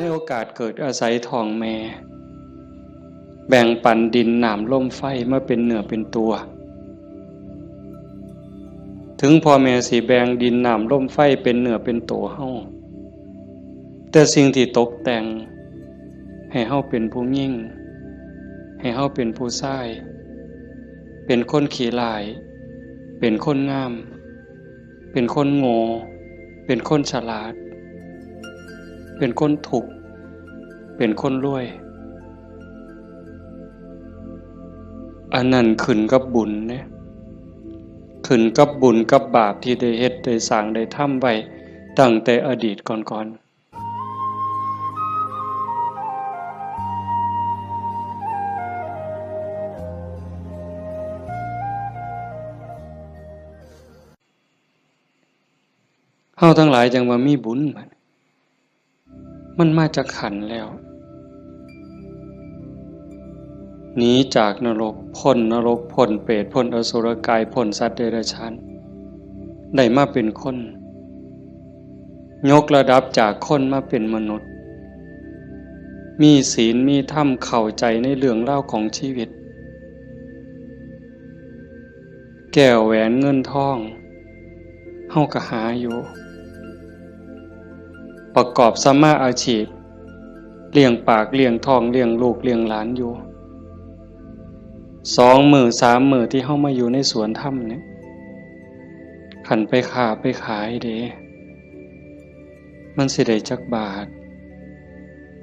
ในโอกาสเกิดอาศัยท้องแม่แบ่งปันดินน้ำลมไฟมาเป็นเนื้อเป็นตัวถึงพ่อแม่สิแบ่งดินน้ำลมไฟเป็นเนื้อเป็นตัวเฮาแต่สิ่งที่ตกแต่งให้เฮาเป็นผู้ยิ่งให้เฮาเป็นผู้ชายเป็นคนขี้ร้ายเป็นคนงามเป็นคนโง่เป็นคนฉลาดเป็นคนถูกเป็นคนรวยอันนั้นขึ้นกับบุญเนี่ยขึ้นกับบุญกับบาปที่ได้เฮ็ดได้สร้างได้ทำไว้ตั้งแต่อดีตก่อนเฮาทั้งหลายจังว่ามีบุญมันมาจากขันธ์แล้วหนีจากนรกพ้นนรกพ้นเปรตพ้นอสุรกายพ้นสัตว์เดรัจฉานได้มาเป็นคนยกระดับจากคนมาเป็นมนุษย์มีศีลมีธรรมเข้าใจในเรื่องเล่าของชีวิตแก้วแหวนเงินทองเฮาก็หาอยู่ประกอบสัมมาอาชีพเลี้ยงปากเลี้ยงท้องเลี้ยงลูกเลี้ยงหลานอยู่2 มื้อ 3 มื้อที่เฮามาอยู่ในสวนธรรมเนี่ยขันไปค้าไปขายเด้มันสิได้จักบาท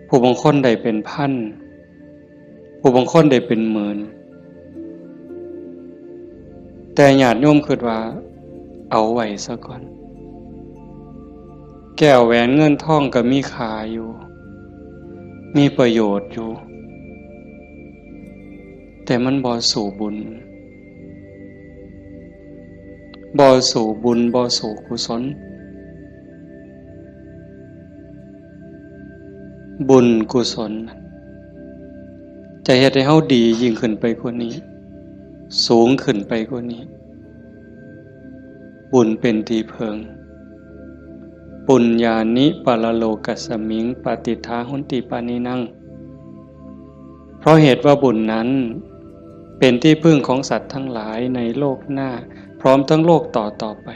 ผู้บางคนได้เป็นพันผู้บางคนได้เป็นหมื่นแต่ญาติโยมคิดว่าเอาไว้ซะก่อนแก้วแหวนเงินทองก็มีค่าอยู่มีประโยชน์อยู่แต่มันบ่สู่บุญบ่สู่บุญบ่สู่กุศลบุญกุศลจะเฮ็ดให้เฮาดียิ่งขึ้นไปกว่านี้สูงขึ้นไปกว่านี้บุญเป็นที่เพิงปุญญานิปะละโลกัสสมิงปฏิทาหุนติปานินังเพราะเหตุว่าบุญนั้นเป็นที่พึ่งของสัตว์ทั้งหลายในโลกหน้าพร้อมทั้งโลกต่อไป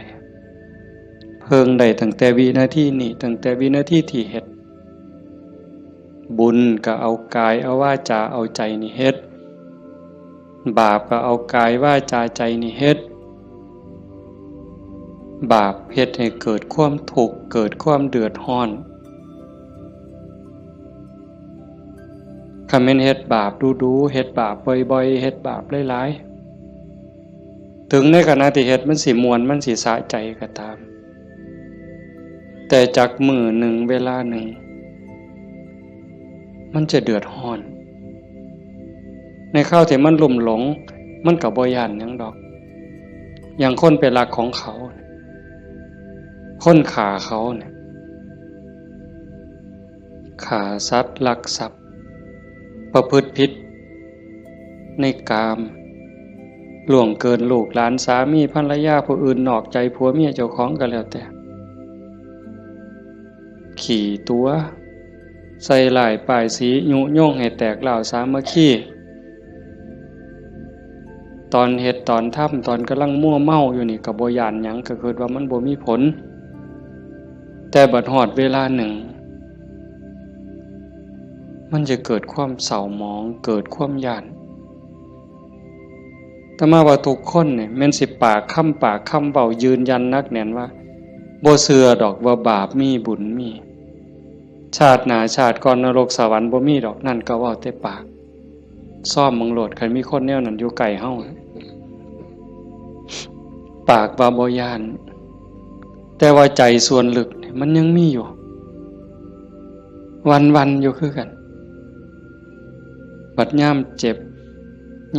เพิงได้ตั้งแต่วินาทีนี้ตั้งแต่วินาทีที่เฮ็ดบุญก็เอากายเอาวาจาเอาใจนี่เฮ็ดบาปก็เอากายวาจาใจนี่เฮ็ดบาปเฮ็ดให้เกิดความทุกข์เกิดความเดือดร้อนคันแม่นเฮ็ดบาปดูๆเฮ็ดบาปบ่อยๆเฮ็ดบาปหลายๆถึงในขณะที่เฮ็ดมันสิม่วนมันสิสะใจก็ตามแต่จักมื้อหนึ่งเวลาหนึ่งมันจะเดือดร้อนในข้าวที่มันลุ่มหลงมันก็บ่ย้านหยังดอกอย่างคนไปรักของเขาคนฆ่าเขาเนี่ยฆ่าสัตว์ลักทรัพย์ประพฤติผิดในกามล่วงเกินลูกหลานสามีภรรยาผู้อื่นนอกใจผัวเมียเจ้าของก็แล้วแต่ขี่ตัวใส่หลายป้ายสียุโย่งให้แตกเหล่าสามัคคีตอนเฮ็ดตอนทำตอนกำลังมั่วเมาอยู่นี่ก็บ่ย้านหยังก็คิดว่ามันบ่มีผลแต่บัดฮอดเวลาหนึ่งมันจะเกิดความเศร้าหมองเกิดความย้านแต่มาว่าทุกคนเนี่ยแม่นสิปากคำเว้ายืนยันนักแน่นว่าบ่เชื่อดอกว่าบาปมีบุญมีชาติหน้าชาติก่อนนรกสวรรค์บ่มีดอกนั่นก็เว้าแต่ปากซ่อมมึงโลดคันมีคนแนวนั้นอยู่ใกล้เฮาปากว่าบ่ย้านแต่ว่าใจส่วนลึกเนี่ยมันยังมีอยู่วันๆอยู่คือกันบัดยามเจ็บ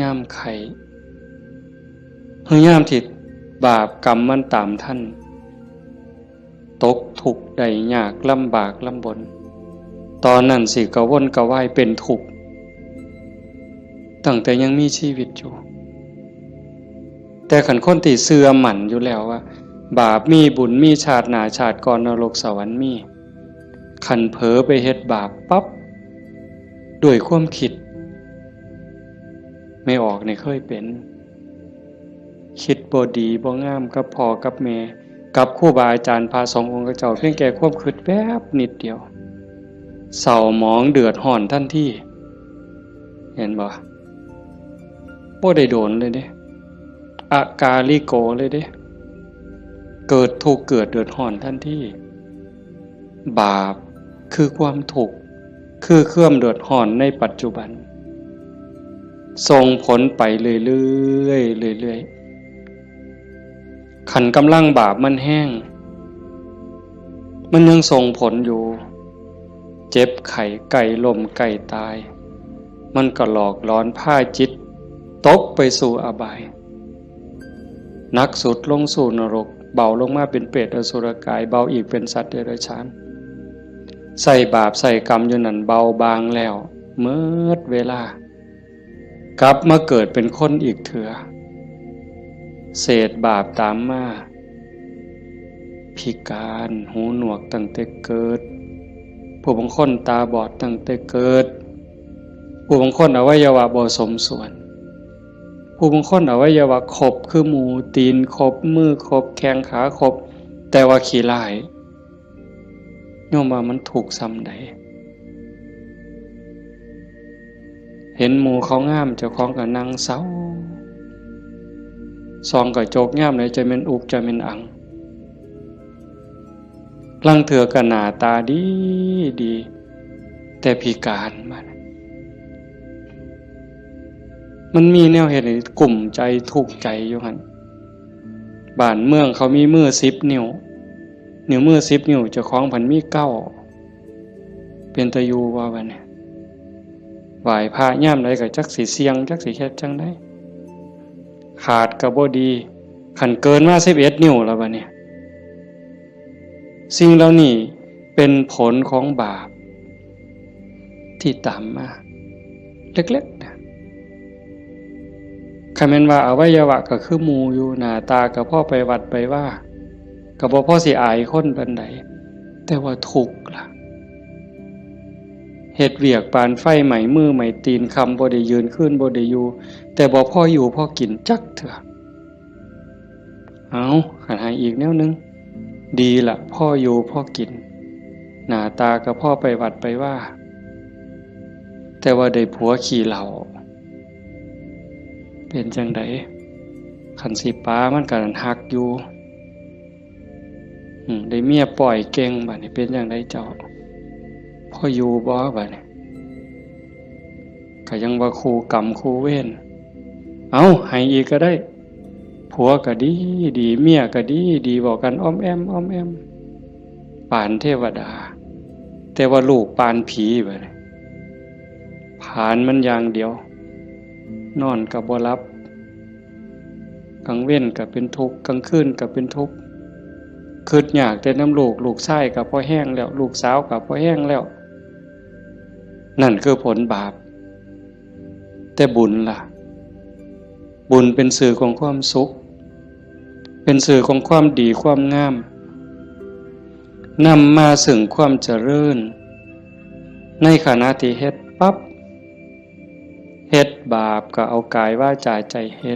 ยามไข้หรือยามที่บาปกรรมมันตามท่านตกทุกข์ได้ยากลำบากลำบนตอนนั้นสิกระวนกระวายเป็นทุกข์ตั้งแต่ยังมีชีวิตอยู่แต่ขันคนที่เสื่อมั่นอยู่แล้วว่าบาปมีบุญมีชาติหน้าชาติก่อนนรกสวรรค์มี ขันเผลอไปเฮ็ดบาปปั๊บด้วยความคิดไม่ออกในเคยเป็นคิดบ่ดีบ่งามกับพ่อกับแม่กับครูบาอาจารย์พาสององค์เจ้าเพียงแค่ความคิดแป๊บนิดเดียวเศร้าหมองเดือดร้อนทันทีเห็นบ่ได้โดนเลยเด้อากาลิโกเลยเด้เกิดทุกข์เกิดเดือดร้อนทันทีบาปคือความทุกข์คือเครื่องเดือดร้อนในปัจจุบันส่งผลไปเรื่อยๆเรื่อยๆขันกำลังบาปมันแห้งมันยังส่งผลอยู่เจ็บไข้ไก่ล้มไก่ตายมันก็หลอกล้อนพาจิตตกไปสู่อบายหนักสุดลงสู่นรกเบาลงมาเป็นเปรตอสุรกายเบาอีกเป็นสัตว์เดรัจฉานใส่บาปใส่กรรมอยู่นั่นเบาบางแล้วเมื่อเวลากลับมาเกิดเป็นคนอีกเถื่อเศษบาปตามมาพิการหูหนวกตั้งแต่เกิดผู้บางคนตาบอดตั้งแต่เกิดผู้บางคนอวัยวะบ่สมส่วนผู้บางคนอวัยวะครบคือหมูตีนครบมือครบแข้งขาครบแต่ว่าขี้ร้ายโยมว่ามันถูกซ้ำใดเห็นหมูเขางามเจ้าของก็นั่งเศร้าซองก็โจกงามเลยจะเป็นอุกจะเป็นอังลังเถื่อก็หน้าตาดีดีแต่พิการมันมีแนวเหตุให้กลุ่มใจทุกข์ใจอยู่หั่นบ้านเมืองเขามีมือ10 นิ้วนิ้วมือ10 นิ้วเจ้าของพันมี9เป็นตะยูว่าบัดนี้ไหว้พระย่ามใดก็จักสิเสียงจักสิเฮ็ดจังได๋ขาดก็บ่ดีคันเกินมา11 นิ้วแล้วบัดนี้สิ่งเหล่านี้เป็นผลของบาปที่ตามมาเล็กๆนะคันแม่นว่าอวัยวะก็คือหมู่อยู่หน้าตาก็พอไปวัดไปว่าก็บ่พอสิอายคนปานใดแต่ว่าทุกข์ล่ะเฮ็ดเวียกปานไฟไหม้มือไหม้ตีนคำบ่ได้ยืนขึ้นบ่ได้อยู่แต่บ่พออยู่พอกินจักเถื่อเอาคันหาอีกแนวนึงดีล่ะพ่ออยู่พ่อกินหน้าตาก็พ่อไปวัดไปว่าแต่ว่าได้ผัวขี่เหล้าเป็นจังไดคันสิป้ามันก็หักอยู่ได้เมียปล่อยเก่งบัดนี้เป็นจังไดเจ้าพ่ออยู่บ่บัดนี้ก็ยังว่าคู่กรรมคู่เวรเอาให้อีกก็ได้ผัวก็ดีดีเมียก็ดีดีบอกกันอ้อมแอมอ้อมแอมปานเทวดาแต่ว่าลูกปานผีบัดนี้ผานมันอย่างเดียวนอนก็บ่หลับกลางเว้นก็เป็นทุกข์กลางคืนก็เป็นทุกข์คิดอยากแต่น้ำลูกชายก็พอแห้งแล้วลูกสาวก็พอแห้งแล้วนั่นคือผลบาปแต่บุญล่ะบุญเป็นสื่อของความสุขเป็นสื่อของความดีความงามนำมาซึ่งความเจริญในขณะที่เฮ็ดปั๊บเฮ็ดบาปก็เอากายวาจาใจเฮ็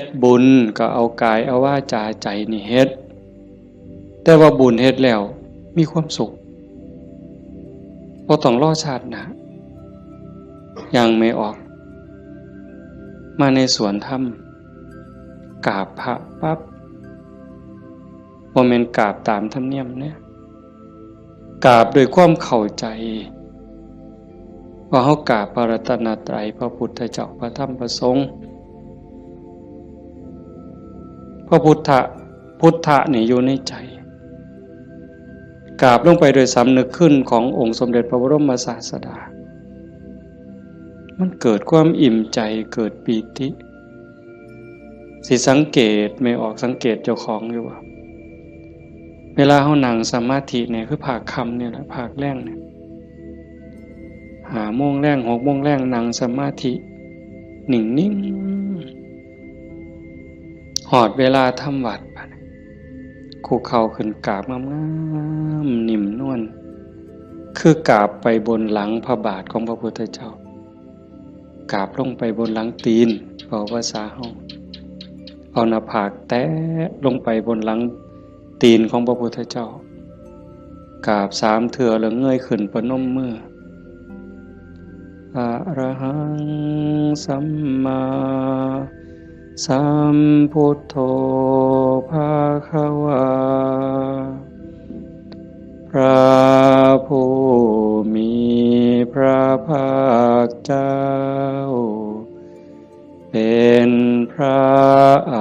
ดบุญก็เอากายเอาวาจาใจนี่เฮ็ดแต่ว่าบุญเฮ็ดแล้วมีความสุขบ่ต้องรอชาติหน้ายังไม่ออกมาในสวนธรรมกราบพระปั๊บบ่แม่นกราบตามธรรมเนียมเนี่ยกราบด้วยความเข้าใจว่าเฮากราบพระรัตนตรัยพระพุทธเจ้าพระธรรมพระสงฆ์พระพุทธะนี่อยู่ในใจกราบลงไปโดยสำนึกขึ้นขององค์สมเด็จพระบรมศาสดามันเกิดความอิ่มใจเกิดปีติสิสังเกตไม่ออกสังเกตเจ้าของอยู่ว่าเวลาเฮานั่งสมาธิเนี่ยคือภาคค่ำเนี่ยแหละภาคแรงเนี่ย5 โมงแรง 6 โมงแรงนั่งสมาธินิ่งๆหอดเวลาทำวัด คุกเข่าขึ้นกราบงามๆนิ่มนวลคือกราบไปบนหลังพระบาทของพระพุทธเจ้ากราบลงไปบนหลังตีนเว้าภาษาเฮาเอาหน้าผากแตะลงไปบนหลังตีนของพระพุทธเจ้ากราบ3 เทื่อแล้วเงยขึ้นประนมมืออะระหังสัมมาสัมพุทโธภะคะวาพระผู้มีพระภาคเจ้าเป็นพระอ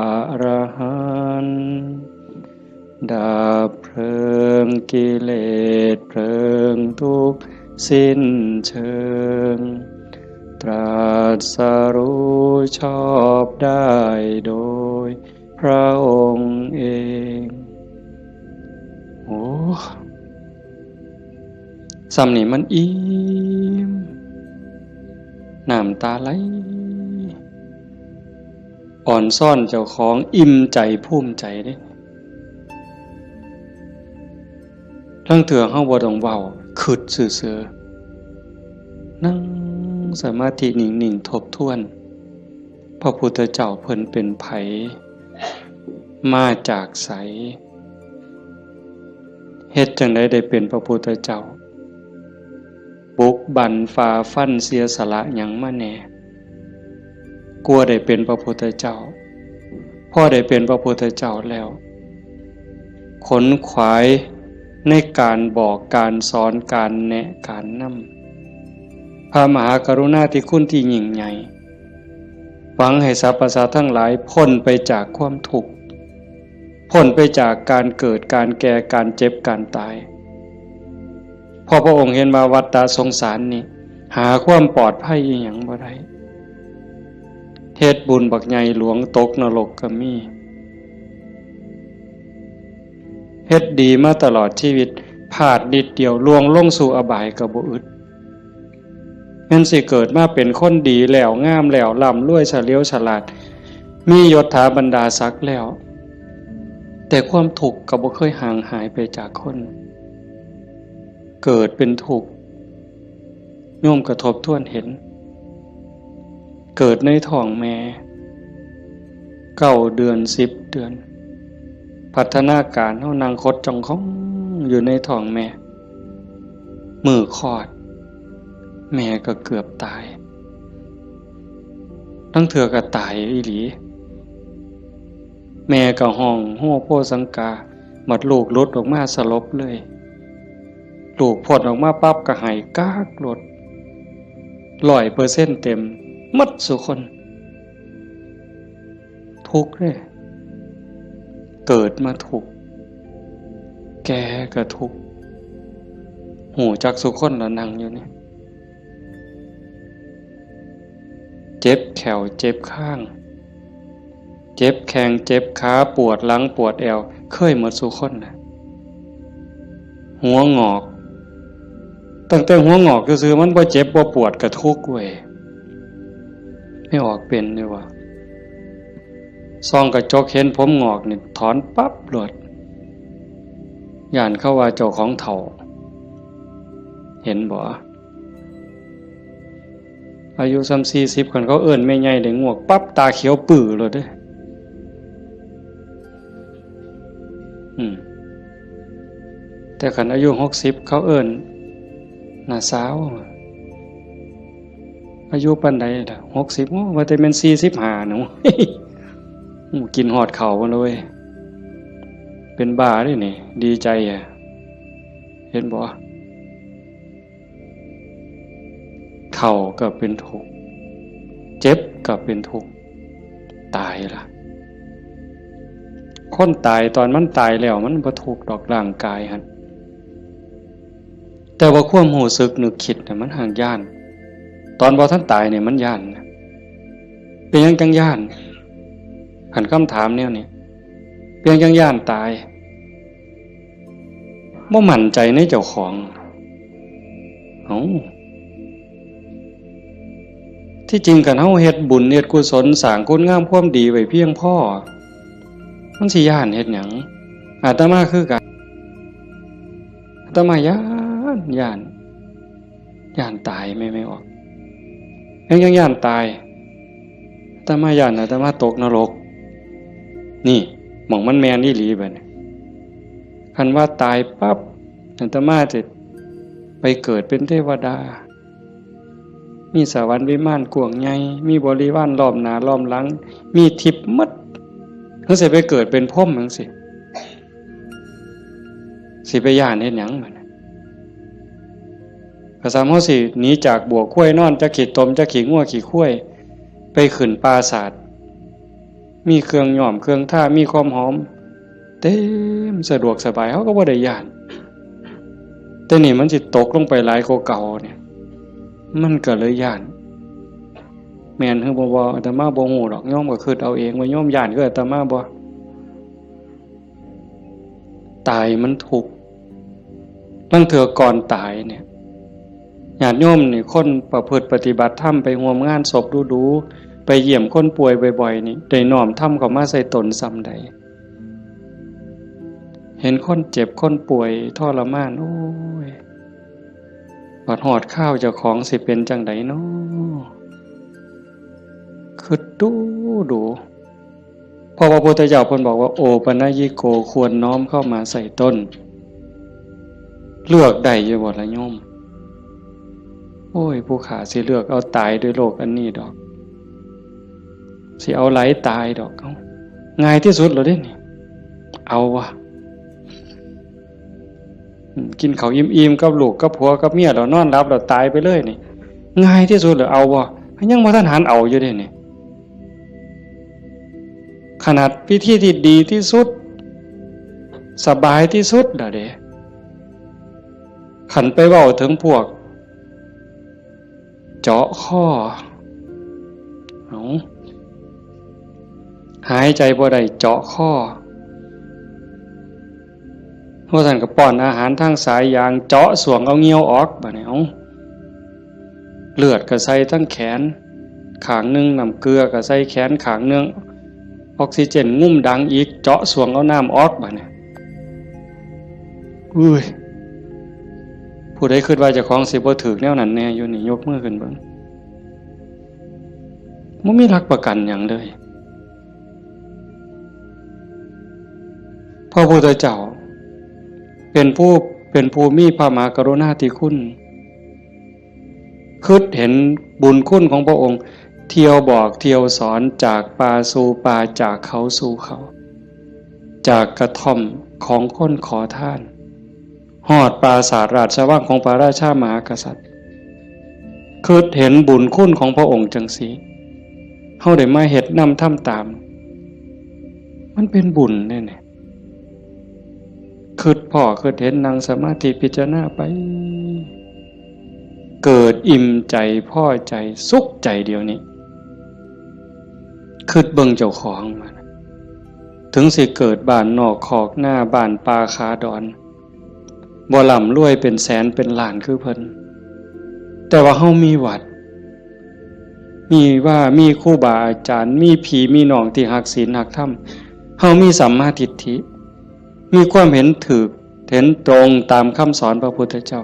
รหันต์ดับเพลิงกิเลสเพลิงทุกข์สิ้นเชิงตรัสรู้ชอบได้โดยพระองค์เองโอ้ซ้ำนี่มันอิ่มน้ำตาไหลอ่อนซ่อนเจ้าของอิ่มใจภูมิใจเด้ทั้งเถื่อเฮาบ่ต้องเว้าคิดซื่อๆนั่งสมาธินิ่งๆทบทวนพระพุทธเจ้าเพิ่นเป็นไผมาจากไสเฮ็ดจังได๋ได้เป็นพระพุทธเจ้าบุกบั่นฝ่าฟันเสียสละหยังมาแน่กลัวได้เป็นพระพุทธเจ้าพอได้เป็นพระพุทธเจ้าแล้วขนขวายในการบอกการสอนการแนะการนำพระมหากรุณาธิคุณที่ยิ่งใหญ่หวังให้สรรพสัตว์ทั้งหลายพ้นไปจากความทุกข์พ้นไปจากการเกิดการแก่การเจ็บการตายพอพระองค์เห็นว่าวัฏฏะสงสารนี้หาความปลอดภัยอีหยังบ่ได้เฮ็ดบุญบักใหญ่หลวงตกนรกก็มีเฮ็ดดีมาตลอดชีวิตพลาดนิดเดียวล่วงลงสู่อบายก็บ่อึดแม่นสิเกิดมาเป็นคนดีแล้วงามแล้วร่ำรวยเฉลียวฉลาดมียศถาบรรดาศักดิ์แล้วแต่ความทุกข์ก็บ่เคยห่างหายไปจากคนเกิดเป็นทุกข์โยมกระทบทวนเห็นเกิดในท้องแม่9 เดือน10 เดือนพัฒนาการเฮานั่งคดจ้องของอยู่ในท้องแม่มือคลอดแม่ก็เกือบตายทั้งเถื่อก็ตายอีหลีแม่ก็ห้องโฮโพสังกาหมดลูกหลุดออกมาสลบเลยลูกพดออกมาปั๊บก็หายกากหลด100%เต็มหมดสุคนทุกข์เลยเกิดมาทุกข์แก่ก็ทุกข์หูจักสุคนแล้วนั่งอยู่นี่เจ็บแขวเจ็บข้างเจ็บแข้งเจ็บขาปวดหลังปวดแอวเคยหมดสุคนนะหัวงอกตั้งแต่หัวงอกซื่อๆมันบ่เจ็บบ่ปวดก็ทุกข์เว้ยไม่ออกเป็นเลยว่ะซองกระจกเห็นผมงอกนี่ถอนปั๊บโลดย่านเข้าว่าเจ้าของเฒ่าเห็นบ่อายุ40คนเขาเอิ้นแม่ใหญ่ได้งวกปั๊บตาเขียวปื้อโลดเด้แต่คันอายุ60เขาเอิ้นน่าสาวอายุปานใดล่ะ60ว่าแต่แม่น45หนู กินฮอดข้าวบ่เลยเป็นบ้าเด้นี่ดีใจอ่ะเห็นบ่เฒ่าก็เป็นทุกข์เจ็บก็เป็นทุกข์ตายล่ะคนตายตอนมันตายแล้วมันบ่ทุกข์ดอกร่างกายหั่นแต่ว่าความรู้สึกนึกคิดน่ะมันห่างย่านตอนบ่ทันตายเนี่ยมันย่านเป็นหยังจังย่านคันคำถามแนวนี้เป็นหยังจังย่านตายบ่มั่นใจในเจ้าของที่จริงกันเฮาเฮ็ดบุญเฮ็ดกุศลสร้างคุณงามความดีไว้เพียงพอมันสิย่านเฮ็ดหยัง อาตมาคือกันอาตมาย่านตายไม่ออกยังย่านตายอาตมาย่านอาตมาตกนรกนี่หม่องมันแมนอีหลีบัดนี้คันว่าตายปั๊บอาตมาจะไปเกิดเป็นเทวดามีสวรรค์วิมานกว้างใหญ่มีบริวารล้อมหน้าล้อมหลังมีทิพย์หมดจังสิไปเกิดเป็นพรหมจังสิไปย่านเฮ็ดหยังบัดนี้ก็สามเฮาสิหนีจากบ่วข้วยนอนจะขี้ตมจะขี้งัวขี้ข้วยไปขึ้นปราสาทมีเครื่องหอมเครื่องท่ามีความหอมเต็มสะดวกสบายเฮาก็บ่ได้ย่านแต่นี่มันสิตกลงไปหลายกว่าเก่าเนี่ยมันก็เลยย่านแม่นคือบ่อาตมาบ่ฮู้ดอกโยมก็คิดเอาเองว่าโยมย่านคืออาตมาบ่ตายมันทุกข์ลางเทื่อก่อนตายเนี่ยญาติโยมนี่คนประพฤติปฏิบัติธรรมไปร่วมงานศพดูๆไปเยี่ยมคนป่วยบ่อยๆนี่ได้น้อมธรรมเข้ามาใส่ตนซ้ำใดเห็นคนเจ็บคนป่วยทรมานโอ้ยบัดฮอดข้าวเจ้าของสิเป็นจังไดน้อคือดูเพราะพระพุทธเจ้าเพิ่นบอกว่าโอปัญญิโกควรน้อมเข้ามาใส่ต้นเลือกได้อยู่บ่ล่ะโยมโอ้ยผู้ขาสิเลือกเอาตายด้วยโรคอันนี้ดอกสิเอาไหลตายดอกเอาง่ายที่สุดแล้วเด้นี่เอาวะกินข้าวอิ่มๆกับลูกกับผัวกับเมียแล้วนอนหลับแล้วตายไปเลยนี่ง่ายที่สุดแล้วเอาวะยังบ่ทันหันเอาอยู่เด้นี่ขนาดพิธีที่ดีที่สุดสบายที่สุดล่ะเด้ขันไปเว้าถึงพวกเจาะข้อหายใจบ่ได้เจาะข้อพวกท่านก็ป้อนอาหารทางสายยางเจาะสวงเอาเงี้ยวออกบัดนี้เลือดก็ใส่ทั้งแขนข้างนึงน้ำเกลือก็ใส่แขนข้างนึงออกซิเจนงุ่มดังอีกเจาะสวงเอาน้ำออกบัดนี้อุ้ยผู้ใดคิดว่าเจ้าของสิบ่ถูกแนวนั้นแน่อยู่นี่ยกมือขึ้นเบิ่งบ่มีหลักประกันหยังเลยพระพุทธเจ้าเป็นผู้มีพระมหากรุณาธิคุณคิดเห็นบุญคุณของพระองค์เที่ยวบอกเที่ยวสอนจากป่าสู่ป่าจากเขาสู่เขาจากกระท่อมของคนขอทานฮอดปราสาทราชวังของพระราชามหากษัตริย์คิดเห็นบุญคุณของพระองค์จังซี่เฮาได้มาเฮ็ดนำทำตามมันเป็นบุญแน่ๆคิดพ่อคิดเห็นนั่งสมาธิพิจารณาไปเกิดอิ่มใจพอใจสุขใจเดียวนี้คิดเบิ่งเจ้าของมันถึงสิเกิดบ้านนอกคอกหน้าบ้านป่าคาดอนบ่ร่ำรวยเป็นแสนเป็นล้านคือเพิ่นแต่ว่าเฮามีวัดมีครูบาอาจารย์มีพี่มีน้องที่รักศีลรักธรรมเฮามีสัมมาทิฏฐิมีความเห็นถูกเห็นตรงตามคำสอนพระพุทธเจ้า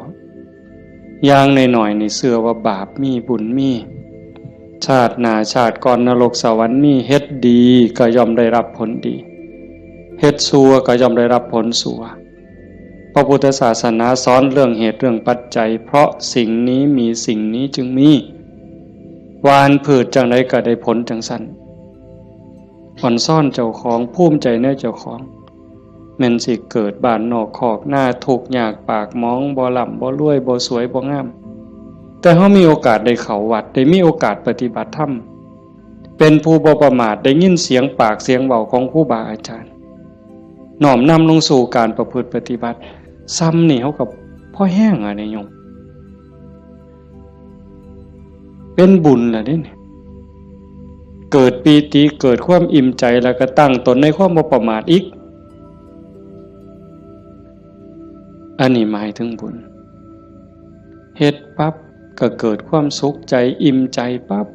อย่างน้อยๆนี่เชื่อว่าบาปมีบุญมีชาติหน้าชาติก่อนนรกสวรรค์มีเฮ็ดดีก็ย่อมได้รับผลดีเฮ็ดชั่วก็ย่อมได้รับผลชั่วพระพุทธศาสนาสอนเรื่องเหตุเรื่องปัจจัยเพราะสิ่งนี้มีสิ่งนี้จึงมีหวานพืชจังไดก็ได้ผลจังซั่นอ่อนซ่อนเจ้าของภูมิใจในเจ้าของแม่นสิเกิดบ้านนอกคอกหน้าทุกข์ยากปากหมองบ่ร่ำบ่รวยบ่สวยบ่งามแต่เฮามีโอกาสได้เข้าวัดได้มีโอกาสปฏิบัติธรรมเป็นผู้บ่ประมาทได้ยินเสียงปากเสียงเว้าของครูบาอาจารย์น้อมนำลงสู่การประพฤติปฏิบัติซ้ำนี่เฮากับพ่อแห้งอ่ะเนี่ยโยมเป็นบุญล่ะนี่เกิดปีติเกิดความอิ่มใจแล้วก็ตั้งตนในความบ่ประมาทอีกอันนี้หมายถึงบุญเฮ็ดปั๊บก็เกิดความสุขใจอิ่มใจปั๊บ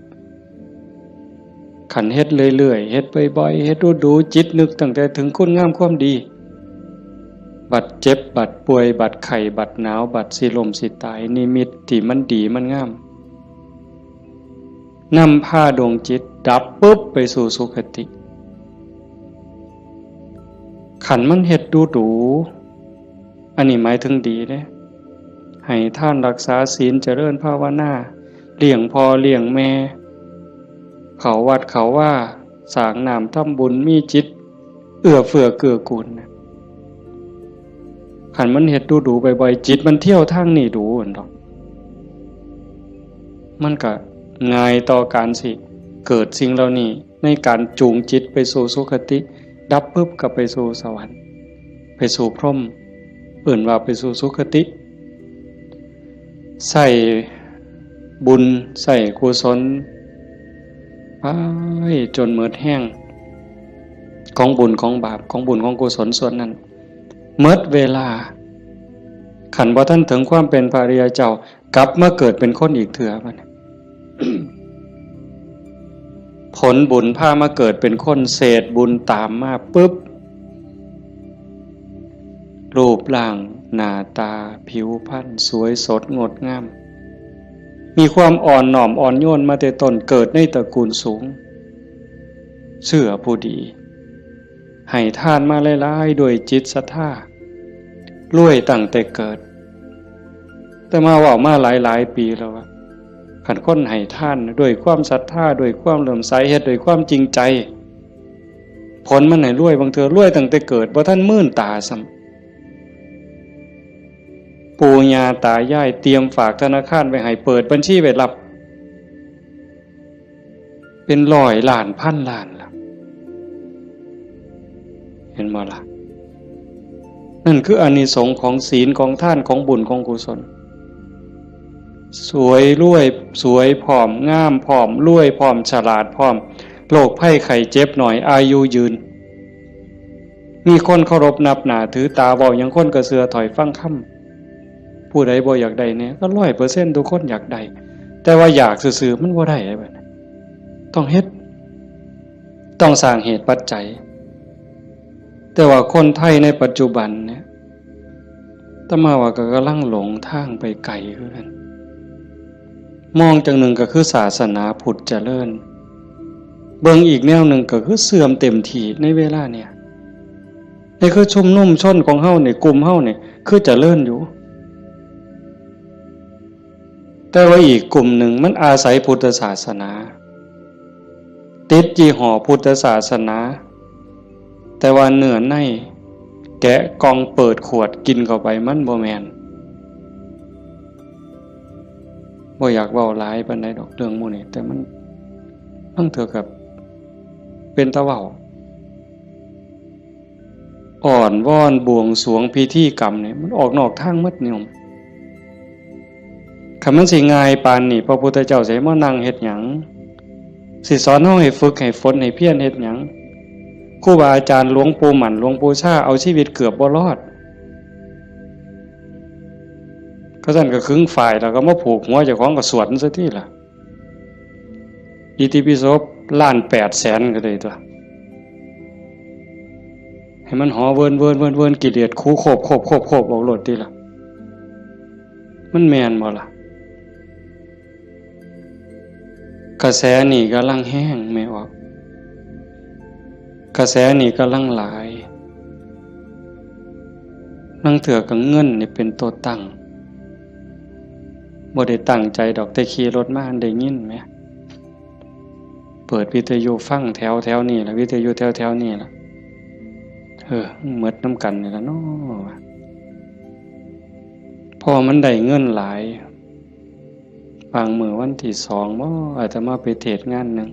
ขันเฮ็ดเรื่อยๆเฮ็ดบ่อยๆเฮ็ดดูๆจิตนึกตั้งแต่ถึงคุณงามความดี บัดเจ็บบัดป่วยบัดไข้บัดหนาวบัดสิลมสิตายนิมิตที่มันดีมันงามนำพาดวงจิตดับปุ๊บไปสู่สุคติขันมันเฮ็ดดูอันนี้หมายถึงดีเด้ให้ท่านรักษาศีลเจริญภาวนาเลี้ยงพ่อเลี้ยงแม่เขาวัดเขาว่าสร้างน้ำทำบุญมีจิตเอื้อเฟื้อเกื้อกูลขันมันเฮ็ดดูบ่อยๆจิตมันเที่ยวทางนี้ดูอันดอกมันก็ง่ายต่อการสิเกิดสิ่งเหล่านี้ในการจูงจิตไปสู่สุคติดับปุ๊บก็ไปสู่สวรรค์ไปสู่พรหมเอื่นว่าไปสู่สุคติใส่บุญใส่กุศลไปจนหมดแห้งของบุญของบาปของบุญของกุศลส่วนนั้นหมดเวลาขันบ่ท่านถึงความเป็นพระอริยเจ้ากลับมาเกิดเป็นคนอีกเถื่อบัดนี้ ผลบุญพามาเกิดเป็นคนเศษบุญตามมาปุ๊บรูปร่างหน้าตาผิวพรรณสวยสดงดงามมีความอ่อนน้อมอ่อนโยนมาแต่ต้นเกิดในตระกูลสูงเชื่อผู้ดีให้ทานมาหลายๆด้วยจิตศรัทธารวยตั้งแต่เกิดแต่มาว่ามาหลายปีแล้วว่าขันคนให้ท่านด้วยความศรัทธาด้วยความเลื่อมใสเฮ็ดด้วยความจริงใจผลมันให้รวยบางเทื่อรวยตั้งแต่เกิดบ่ทันมื่นตาซ้ำปู่ย่าตายายเตรียมฝากธนาคารไว้ให้เปิดบัญชีไว้รับเป็นร้อยล้านพันล้านล่ะเห็นบ่ล่ะนั่นคืออานิสงส์ของศีลของทานของบุญของกุศลสวยรวยสวยผอมงามผอมรวยผอมฉลาดผอมโรคภัยไข้เจ็บหน่อยอายุยืนมีคนเคารพนับหน้าถือตาเว้าหยังคนก็เชื่อถอยฟังคำผู้ใดบ่อยากได้เนี่ยก็ 100% ทุกคนอยากได้แต่ว่าอยากซื่อๆมันบ่ได้แบบนั้นต้องเฮ็ดต้องสร้างเหตุปัจจัยแต่ว่าคนไทยในปัจจุบันเนี่ยอาตมาว่าก็กำลังหลงทางไปไกลคือกันมองจังหนึ่งก็คือศาสนาพุทธเจริญเบิ่งอีกแนวหนึ่งก็คือเสื่อมเต็มทีในเวลาเนี่ยนี่คือชุมนุมชนของเฮาเนี่ยกลุ่มเฮาเนี่ยคือเจริญอยู่แต่ว่าอีกกลุ่มหนึ่งมันอาศัยพุทธศาสนาติดยี่ห้อพุทธศาสนาแต่ว่าเนื้อในแกะกล่องเปิดขวดกินเข้าไปมันบ่แม่นบ่อยากเว้าหลายปานใดดอกเรื่องหมู่นี้แต่มันต้องเถือกับเป็นตะเว้าอ่อนวอนบวงสรวงพิธีกรรมเนี่ยมันออกนอกทางหมดนิยมคันมันสิง่ายปานนี้พระพุทธเจ้าสิมานั่งเฮ็ดหยังสิสอนเฮาให้ฝึกให้ฝนให้เพียรเฮ็ดหยังครูบาอาจารย์หลวงปู่หมั่นหลวงปู่ชาเอาชีวิตเกือบบ่รอดก็ซั่นก็ครึ่งฝ่ายแล้วก็มาผูกหัวเจ้าของก็สวดซะทีล่ะอิติปิโส1,800,000ก็ได้ตัวให้มันหอเวินกิเลสคูโคบเอาโลดติล่ะมันแม่นบ่ล่ะกระแสนี่กำลังแห้งไม่ออกกระแสนี่กำลังหลายนั่งเถื่อกับเงินนี่เป็นตัวตั้งบ่ได้ตั้งใจดอกแต่ขี่รถมาได้ยินไหมเปิดวิทยุฟังแถวนี่ล่ะวิทยุแถวนี่ล่ะหมดน้ำกันนี่ล่ะเนาะพอมันได้เงินหลายบางมื้อวันที่2บ่อาตมาไปเทศงานนึง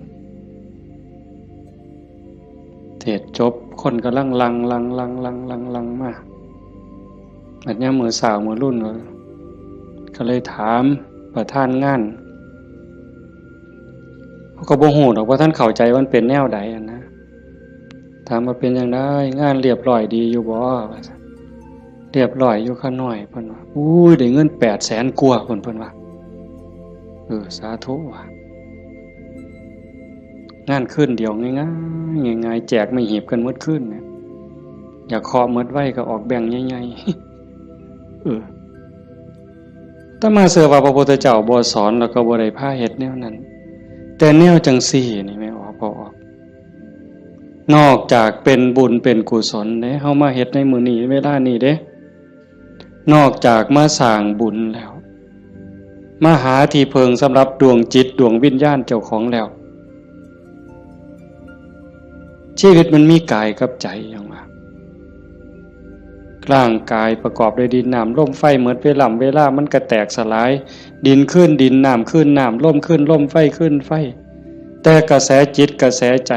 เทศจบคนกำลังลังมาอันนี้มื้อสาวมื้อรุ่นก็เลยถามประธานงานเขาก็บ่ฮู้ดอกว่าท่านเข้าใจว่ามันเป็นแนวใดอ่ะนะถามว่าเป็นจังได๋งานเรียบร้อยดีอยู่บ่เรียบร้อยอยู่ค่าน้อยเพิ่นว่าอุ้ยได้เงิน 800,000 กว่าเพิ่นว่าสาธุว่ะงานคืนเดียวง่ายๆแจกไม่หีบกันหมดคืนเนี่ย อยากเคาะเมิดไว้ก็ออกแบ่งใหญ่ๆถ้ามาเสือว่าพระพุทธเจ้าบ่สอนแล้วก็บ่ได้พาเฮ็ดแนวนั้นแต่แนวจังซี่นี่ไม่ออกบ่ออกนอกจากเป็นบุญเป็นกุศลเด้เฮามาเฮ็ดในมื้อนี้เวลานี้เด้นอกจากมาสร้างบุญแล้วมาหาที่เพิงสำหรับดวงจิตดวงวิญญาณเจ้าของแล้วชีวิตมันมีกายกับใจอย่างว่าร่างกายประกอบด้วยดินน้ำลมไฟเหมือนเวลามันก็แตกสลายดินขึ้นดินน้ำขึ้นน้ำลมขึ้นลมไฟขึ้นไฟแต่กระแสจิตกระแสใจ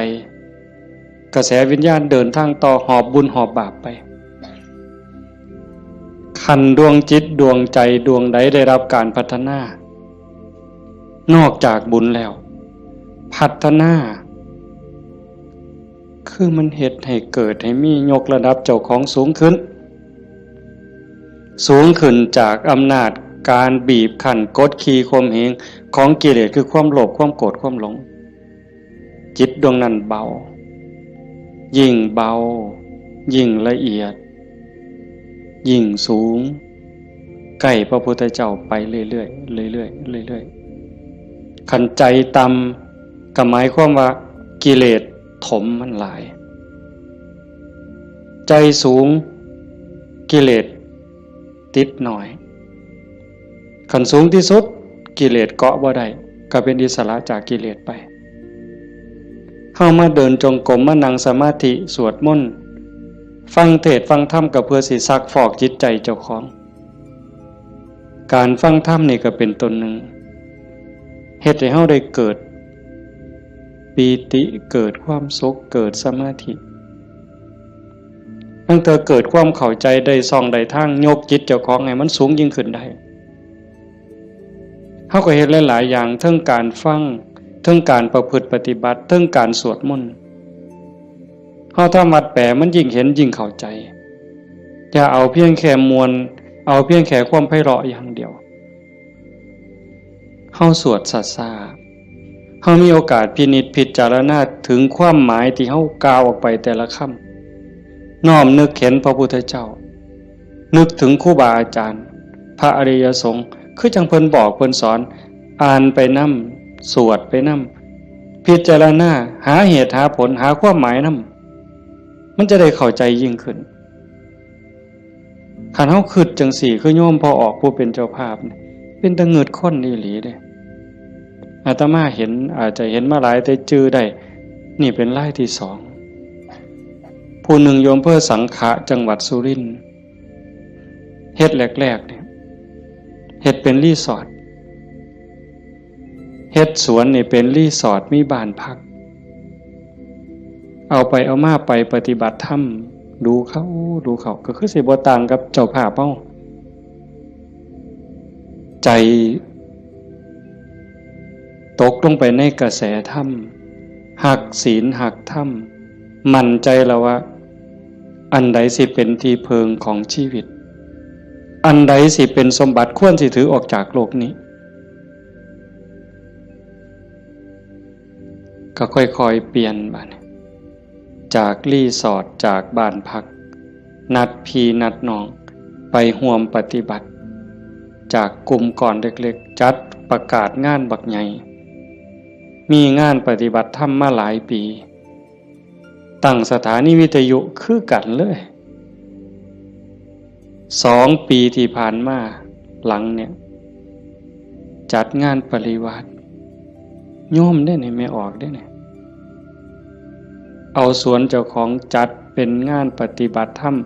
กระแสวิญญาณเดินทางต่อหอบบุญหอบบาปไปขันดวงจิตดวงใจดวงใดได้รับการพัฒนานอกจากบุญแล้วพัฒนาคือมันเฮ็ดให้เกิดให้มียกระดับเจ้าของสูงขึ้นจากอำนาจการบีบคั้นกดขี่ข่มเหงของกิเลสคือความโลภความโกรธความหลงจิตดวงนั้นเบายิ่งเบายิ่งละเอียดยิ่งสูงใกล้พระพุทธเจ้าไปเรื่อยๆเรื่อยๆเรื่อยๆขันใจต่ำก็หมายความว่ากิเลสถมมันหลายใจสูงกิเลสติดหน่อยขันสูงที่สุดกิเลสเกาะบ่ได้ก็เป็นอิสระจากกิเลสไปเข้ามาเดินจงกรมมานั่งสมาธิสวดมนต์ฟังเทศน์ฟังธรรมก็เพื่อสิซักฟอกจิตใจเจ้าของการฟังธรรมนี่ก็เป็นตนหนึ่งเฮ็ดให้เฮาได้เกิดปีติเกิดความสุขเกิดสมาธิตั้งแต่เกิดความเข้าใจได้ส่องได้ทางยกจิตเจ้าของให้มันสูงยิ่งขึ้นได้เฮาก็เฮ็ดหลายๆอย่างทั้งการฟังทั้งการประพฤติปฏิบัติทั้งการสวดมนต์เฮาทำวัดแปลมันยิ่งเห็นยิ่งเข้าใจอย่าเอาเพียงแค่มวลเอาเพียงแค่ความไพเราะอย่างเดียวเฮาสวดซ่าๆเฮามีโอกาสพินิจพิจารณาถึงความหมายที่เฮากล่าวออกไปแต่ละคำน้อมนึกเห็นพระพุทธเจ้านึกถึงครูบาอาจารย์พระอริยสงฆ์คือจังเพิ่นบอกเพิ่นสอนอ่านไปนำสวดไปนำพิจารณาหาเหตุหาผลหาความหมายนำมันจะได้เข้าใจยิ่งขึ้นคันเฮาคิดจังสี่คือโยมพอออกผู้เป็นเจ้าภาพเป็นตะเงิดคนอีหลีเด้อาตมาเห็นอาจจะเห็นมาหลายแต่จื้อได้นี่เป็นรายที่สองผู้หนึ่งโยมเพื่อสังขะจังหวัดสุรินทร์เฮ็ดแรกๆเนี่ยเฮ็ดเป็นรีสอร์ทเฮ็ดสวนนี่เป็นรีสอร์ทมีบ้านพักเอาไปเอามาไปปฏิบัติธรรมดูเขาก็คือสิบ่ต่างกับเจ้าภาพเฮาใจตกลงไปในกระแสธรรมหักศีลหักธรรมมั่นใจแล้วว่าอันใดสิเป็นที่เพิงของชีวิตอันใดสิเป็นสมบัติควรสิถือออกจากโลกนี้ก็ค่อยๆเปลี่ยนบัดนี้จากรีสอร์ทจากบ้านพักนัดพี่นัดน้องไปร่วมปฏิบัติจากกลุ่มก่อนเล็กๆจัดประกาศงานบักใหญ่มีงานปฏิบัติธรรมมาหลายปีตั้งสถานีวิทยุคือกันเลย2 ปีที่ผ่านมาหลังเนี่ยจัดงานปริวาสโยมได้ไหนไม่ออกได้ไหนเอาสวนเจ้าของจัดเป็นงานปฏิบัติธรรม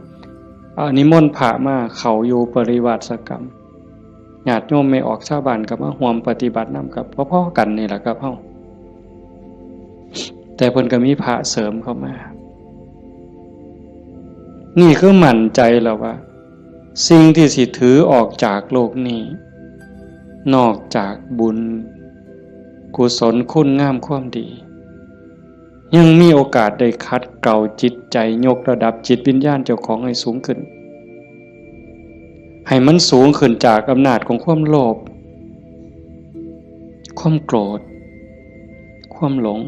นิมนต์พระมาเขาอยู่ปริวาสกรรมญาติโยมไม่ออกชาวบ้านกับมาร่วมปฏิบัตินำกับพ่อๆกันนี่แหละครับเฮาแต่เพิ่นก็มีพระเสริมเข้ามานี่คือมั่นใจแล้วว่าสิ่งที่สิถือออกจากโลกนี้นอกจากบุญกุศลคุณงามความดียังมีโอกาสได้คัดเกลาจิตใจยกระดับจิตวิญญาณเจ้าของให้สูงขึ้นให้มันสูงขึ้นจากอำนาจของความโลภความโกรธความหลง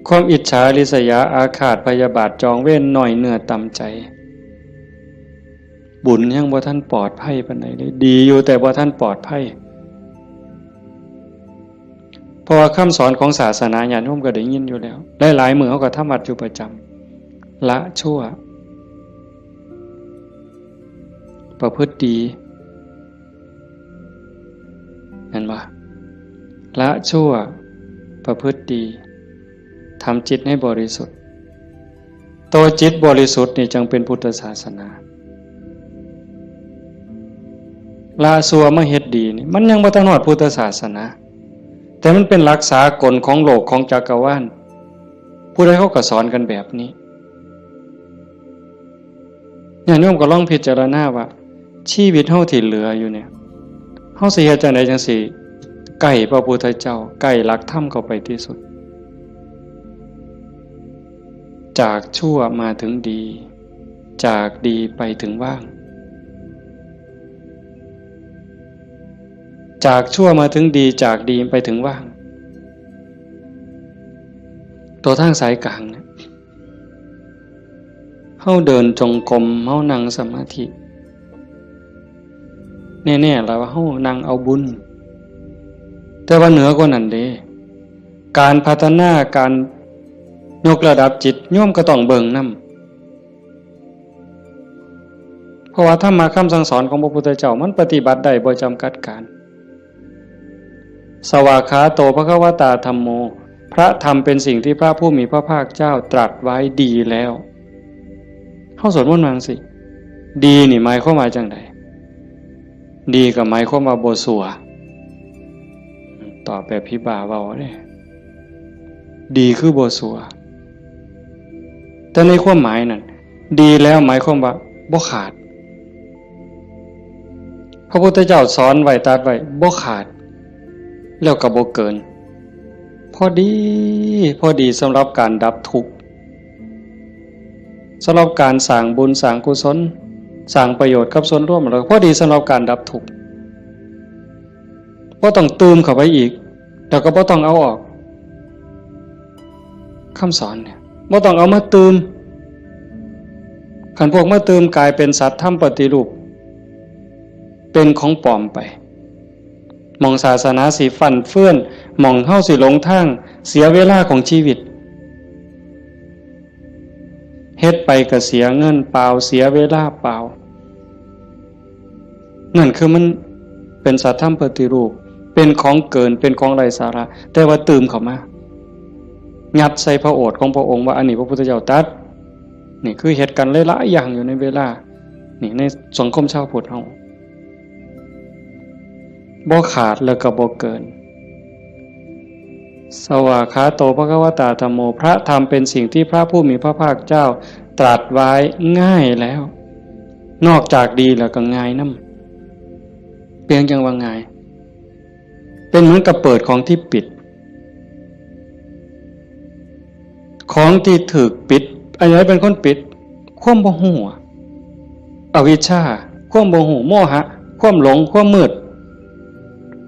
ความอิจฉาริษยาอาฆาตพยาบาทจองเว้นหน่อยเนื้อต่ำใจบุญยังบ่ท่านปลอดภัยปานใดเลยดีอยู่แต่บ่ท่านปลอดภัยเพราะว่าคำสอนของศาสนาญาติโยมก็ได้ยินอยู่แล้วหลายๆมื้อเฮาก็ทำวัดอยู่ประจำละชั่วประพฤติดีเห็นบ่ละชั่วประพฤติดีทำจิตให้บริสุทธิ์ตัวจิตบริสุทธิ์นี่จึงเป็นพุทธศาสนาละชั่วมาเฮ็ดดีนี่มันยังบ่ทันฮอดพุทธศาสนาแต่มันเป็นหลักษากลของโลกของจักรวาลผู้ใดเขาก็สอนกันแบบนี้ญาติโยมก็ลองพิจารณาว่าชีวิตเฮาที่เหลืออยู่เนี่ยเฮาสิเฮ็ดจังได๋จังสิใกล้พระพุทธเจ้าใกล้หลักธรรมเข้าไปที่สุดจากชั่วมาถึงดีจากดีไปถึงว่างจากชั่วมาถึงดีจากดีไปถึงว่างตัวทางสายกลางเนี่ยเฮาเดินจงกรมเฮานั่งสมาธิแน่ๆแล้วว่าเฮานั่งเอาบุญแต่ว่าเหนือกว่านั้นเด้การพัฒนาการยกระดับจิตโยมก็ต้องเบิ่งนำเพราะว่าธรรมะคำสั่งสอนของพระพุทธเจ้ามันปฏิบัติได้บ่จำกัดการสวากขาโตภควตาธัมโมพระธรรมเป็นสิ่งที่พระผู้มีพระภาคเจ้าตรัสไว้ดีแล้วเฮาสวดมนต์ว่าจังซี่ดีนี่หมายความว่าจังได๋ดีก็หมายความว่าบ่ชั่วตอบแบบพี่บ่าเว้าเด้ดีคือบ่ชั่วแต่ในความหมายนั้นดีแล้วหมายความว่าบ่ขาดพระพุทธเจ้าสอนไว้ตรัสไว้บ่ขาดแล้วก็บ่เกินพอดีสำหรับการดับทุกข์สำหรับการสร้างบุญสร้างกุศลสร้างประโยชน์กับส่วนรวมแล้วพอดีสำหรับการดับทุกข์บ่ต้องเติมเข้าไปอีกแล้วก็บ่ต้องเอาออกคำสอนเนี่ยบ่ต้องเอามาเติมคันพวกมาเติมกลายเป็นสัตว์ทำปฏิรูปเป็นของปลอมไปมองศาสนาสิฟั่นเฟื่อนมองเฮาสิหลงทางเสียเวลาของชีวิตเฮ็ดไปก็เสียเงินเปล่าเสียเวลาเปล่านั่นคือมันเป็นสัตว์ทำปฏิรูปเป็นของเกินเป็นของไร้สาระแต่ว่าเติมเข้ามายัดใส่พระโอษฐ์ของพระองค์ว่าอันนี้พระพุทธเจ้าตรัสนี่คือเหตุการณ์หลายๆอย่างอยู่ในเวลานี่ในสังคมชาวพุทธเฮาบ่ขาดแล้วก็บ่เกินสวากขาโตภควตาธัมโมพระธรรมเป็นสิ่งที่พระผู้มีพระภาคเจ้าตรัสไว้ง่ายแล้วนอกจากดีแล้วก็ง่ายนำเพียงจังว่าง่ายเป็นเหมือนกับเปิดของที่ปิดของที่ถูกปิดอันไหนเป็นคนปิดความบ่ฮู้อวิชชาความบ่ฮู้โมหะความหลงความมืด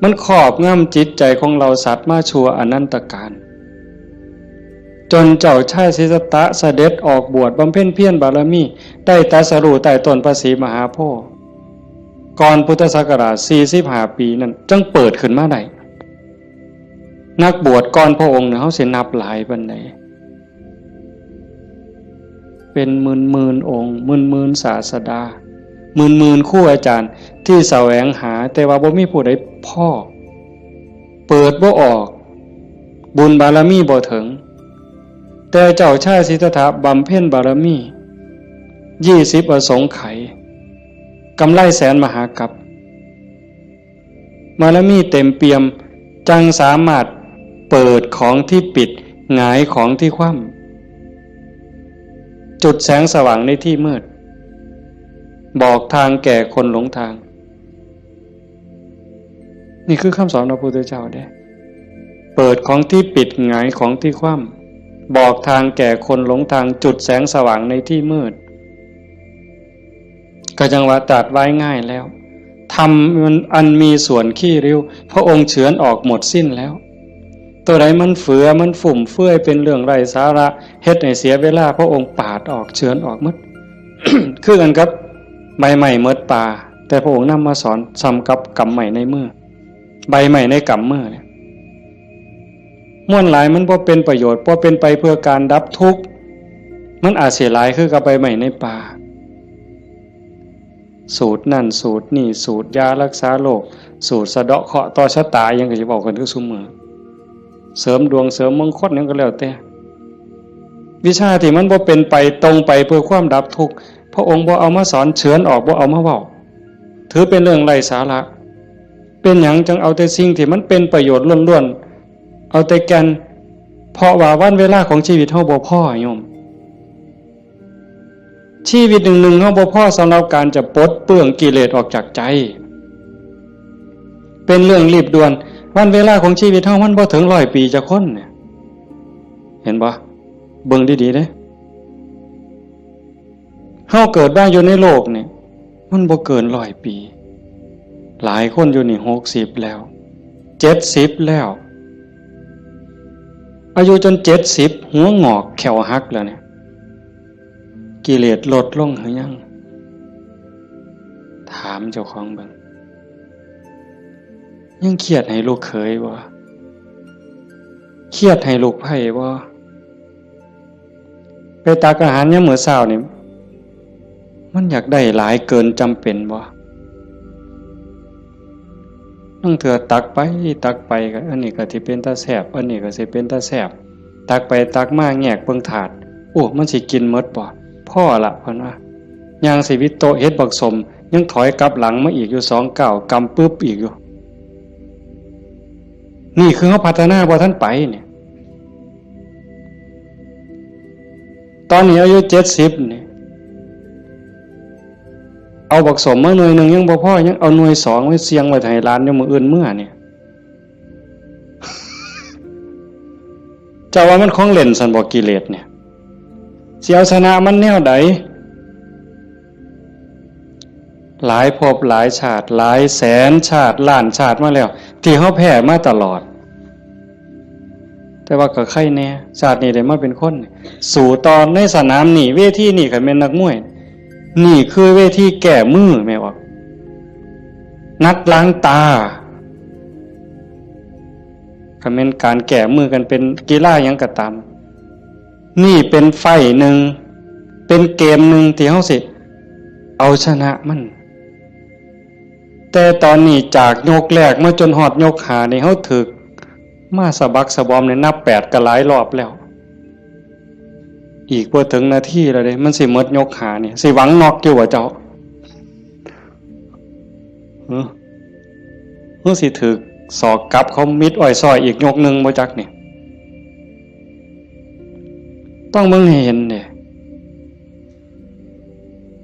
มันครอบงำจิตใจของเราสัตว์มาชั่วอนันตกาลจนเจ้าชายสิทธัตถะเสด็จออกบวชบำเพ็ญเพียรบารมีได้ตรัสรู้ใต้ต้นพระศรีมหาโพธิ์ก่อนพุทธศักราช45ปีนั้นจึงเปิดขึ้นมาได้นักบวชก่อนพระองค์เนี่ยเฮาสินับหลายปานใดเป็นหมื่นองค์หมื่นศาสดาหมื่นครูอาจารย์ที่แสวงหาแต่ว่าบ่มีผู้ใดพอเปิดบ่ออกบุญบารมีบ่ถึงแต่เจ้าชายสิทธัตถะบำเพ็ญบารมี20อสงไขยกำไรแสนมหากัปบารมีเต็มเปี่ยมจังสามารถเปิดของที่ปิดหงายของที่คว่ำจุดแสงสว่างในที่มืดบอกทางแก่คนหลงทางนี่คือคำสอนพระพุทธเจ้าเด้เปิดของที่ปิดหงายของที่คว่ำบอกทางแก่คนหลงทางจุดแสงสว่างในที่มืดก็จังว่าตรัสไว้ง่ายแล้วธรรมมันอันมีส่วนขี้ริ้วพระองค์เฉือนออกหมดสิ้นแล้ว ตัวใดมันเฟือมันฝุ่มเฟื่อยเป็นเรื่องไร้สาระเฮ็ดให้เสียเวลาพระองค์ปาดออกเฉือนออกหมด คือกันครับใบใหม่เมดป่าแต่พระองค์นำมาสอนซ้ำกับกำใหม่ในมือใบใหม่ในกำมือเนี่ยม่วนหลายมันบ่เป็นประโยชน์บ่เป็นไปเพื่อการดับทุกข์มันอาจเสียหลายคือกับใบใหม่ในป่าสูตรนั่นสูตรนี่สูตรยารักษาโรคสูตรสะเดาะเคราะห์ต่อชะตายังก็สิบอกกันคือซุมื้อเสริมดวงเสริมมงคลนั่นก็แล้วแต่วิชาที่มันบ่เป็นไปตรงไปเพื่อความดับทุกข์พระองค์บ่เอามาสอนเฉือนออกบ่เอามาเว้าถือเป็นเรื่องไร้สาระเป็นหยังจังเอาแต่สิ่งที่มันเป็นประโยชน์ล้วนๆเอาแต่แก่นเพราะว่าวันเวลาของชีวิตเฮาบ่พอโยมชีวิตหนึ่งๆเฮาบ่พอสำหรับการจะปลดเปลื้องกิเลสออกจากใจเป็นเรื่องรีบด่วนวันเวลาของชีวิตเฮามันบ่ถึง100 ปีจะคนเนี่ยเห็นบ่เบิ่งดีๆเด้เฮาเกิดมาอยู่ในโลกเนี่ยมันบ่เกิน100 ปีหลายคนอยู่นี่60แล้ว70แล้วอายุจน70หัวงอกแขวหักแล้วเนี่ยกิเลสลดลงหรือยังถามเจ้าของเบิ่งยังเครียดให้ลูกเขยบ่เครียดให้ลูกไผ่บ่ไปตักอาหารยามมื้อเช้านี่มันอยากได้หลายเกินจำเป็นบ่นั่งเถื่อตักไปก็อันนี้ก็สิเป็นตาแซ่บอันนี้ก็สิเป็นตาแซ่บตักไปตักมาแงกเบิ่งถาดโอ้มันสิกินหมดบ่พ่อละเพิ่นว่าย่างสิวิโตเฮ็ดบักสมยังถอยกลับหลังมาอีกอยู่2 ก้าวกำปึ๊บอีกอยู่นี่คือเฮาพัฒนาบ่ทันไปเนี่ยตอนนี้อายุ70นี่เอาบักสมมาหน่วยนึงยังบ่พอยังเอาหน่วย2ไว้เสียงไว้ให้หลานอยู่มื้ออื่นมื้อเนี่ยเจ้าว่ามันของเล่นซั่นบ่กิเลสเนี่ยสิเอาชนะมันแนวใดหลายภพหลายชาติหลายแสนชาติล้านชาติมาแล้วที่เฮาแพ้มาตลอดแต่ว่าก็ใครแน่ชาตินี้ได้มาเป็นคนสู่ตอนในสนามนี่เวทีนี่คันแม่นนักมวยนี่คือเวทีแก้มือแม่ว่านัดล้างตาคันแม่นการแก้มือกันเป็นกีฬาหยังก็ตามนี่เป็นไฟหนึ่งเป็นเกมหนึ่งที่เฮาสิเอาชนะมันแต่ตอนนี้จากยกแรกมาจนฮอดยก5นี่เฮาถึกมาสะบักสะบอมเนี่ยนับ8ก็หลายรอบแล้วอีกบ่ถึงนาทีแล้วเด้มันสิหมดยก5นี่สิหวังน็อกอยู่บ่เจ้าสิถึกศอกกลับเขามิดอ้อยซอยอีกยกนึงบ่จักนี่ต้องมึงเห็นเนี่ย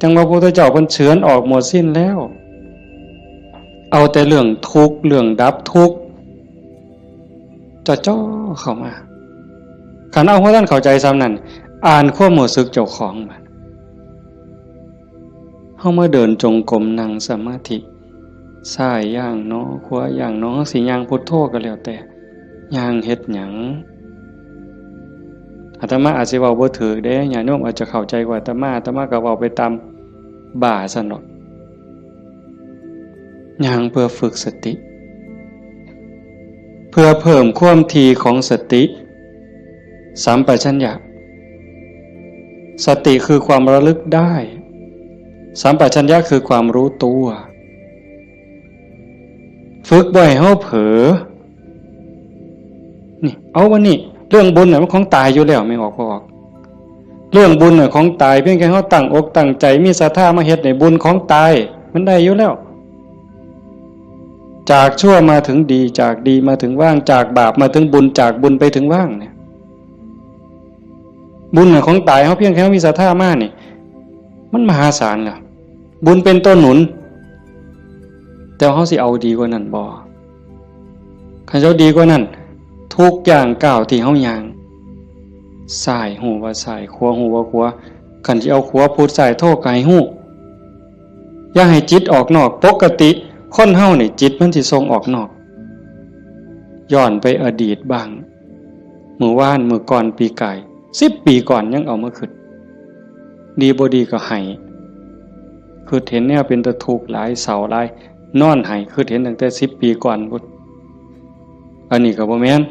จังว่าพระพุทธเจ้าเพิ่นเฉือนออกหมดสิ้นแล้วเอาแต่เรื่องทุกข์เรื่องดับทุกข์จ่อเข้ามาคันเอาว่าท่านเข้าใจซ้ำนั่นอ่านความรู้สึกเจ้าของมันเฮามาเดินจงกรมนั่งสมาธิซ้ายย่างเนาะขวาย่างเนาะสิย่างพุทโธก็แล้วแต่ย่างเฮ็ดหยังอาตมาอาจสิเว้าบ่ถูกเด้ญาติโยมอาจจะเข้าใจกว่าอาตมาก็เว้าไปตามบ่าซั่นเนาะย่างเพื่อฝึกสติเพื่อเพิ่มความถี่ของสติสัมปชัญญะสติคือความระลึกได้สัมปชัญญะคือความรู้ตัวฝึกบ่อยให้เฮาเผลอนี่เอาวันนี้เรื่องบุญน่ะมันของตายอยู่แล้วไม่ออกบ่ออกเรื่องบุญน่ะของตายเพียงแค่เฮาตั้งอกตั้งใจมีศรัทธามาเฮ็ดในบุญของตายมันได้อยู่แล้วจากชั่วมาถึงดีจากดีมาถึงว่างจากบาปมาถึงบุญจากบุญไปถึงว่างเนี่ยบุญของตายเฮาเพียงแค่มีศรัทธามานี่มันมหาศาลแล้วบุญเป็นต้นหนุนแต่เฮาสิเอาดีกว่านั้นบ่คันเจ้าดีกว่านั้นทุกอย่างก้าวที่เฮาย่างซ้ายหูว่าซ้ายขวาหูว่าขวาคันสิเอาขวาพุทธซ้ายโทก็ให้ฮู้อย่าให้จิตออกนอกปกติคนเฮานี่จิตมันสิส่งออกนอกย้อนไปอดีตบ้าง มื้อวานมื้อก่อนปีกาย10 ปีก่อนยังเอามาคิดดีบ่ดีก็ให้คือเห็นแนวเป็นตะทุกข์หลายเศร้าหลายนอนให้คือเห็นตั้งแต่10 ปีก่อนพุ่นอันนี้ก็บ่แม่น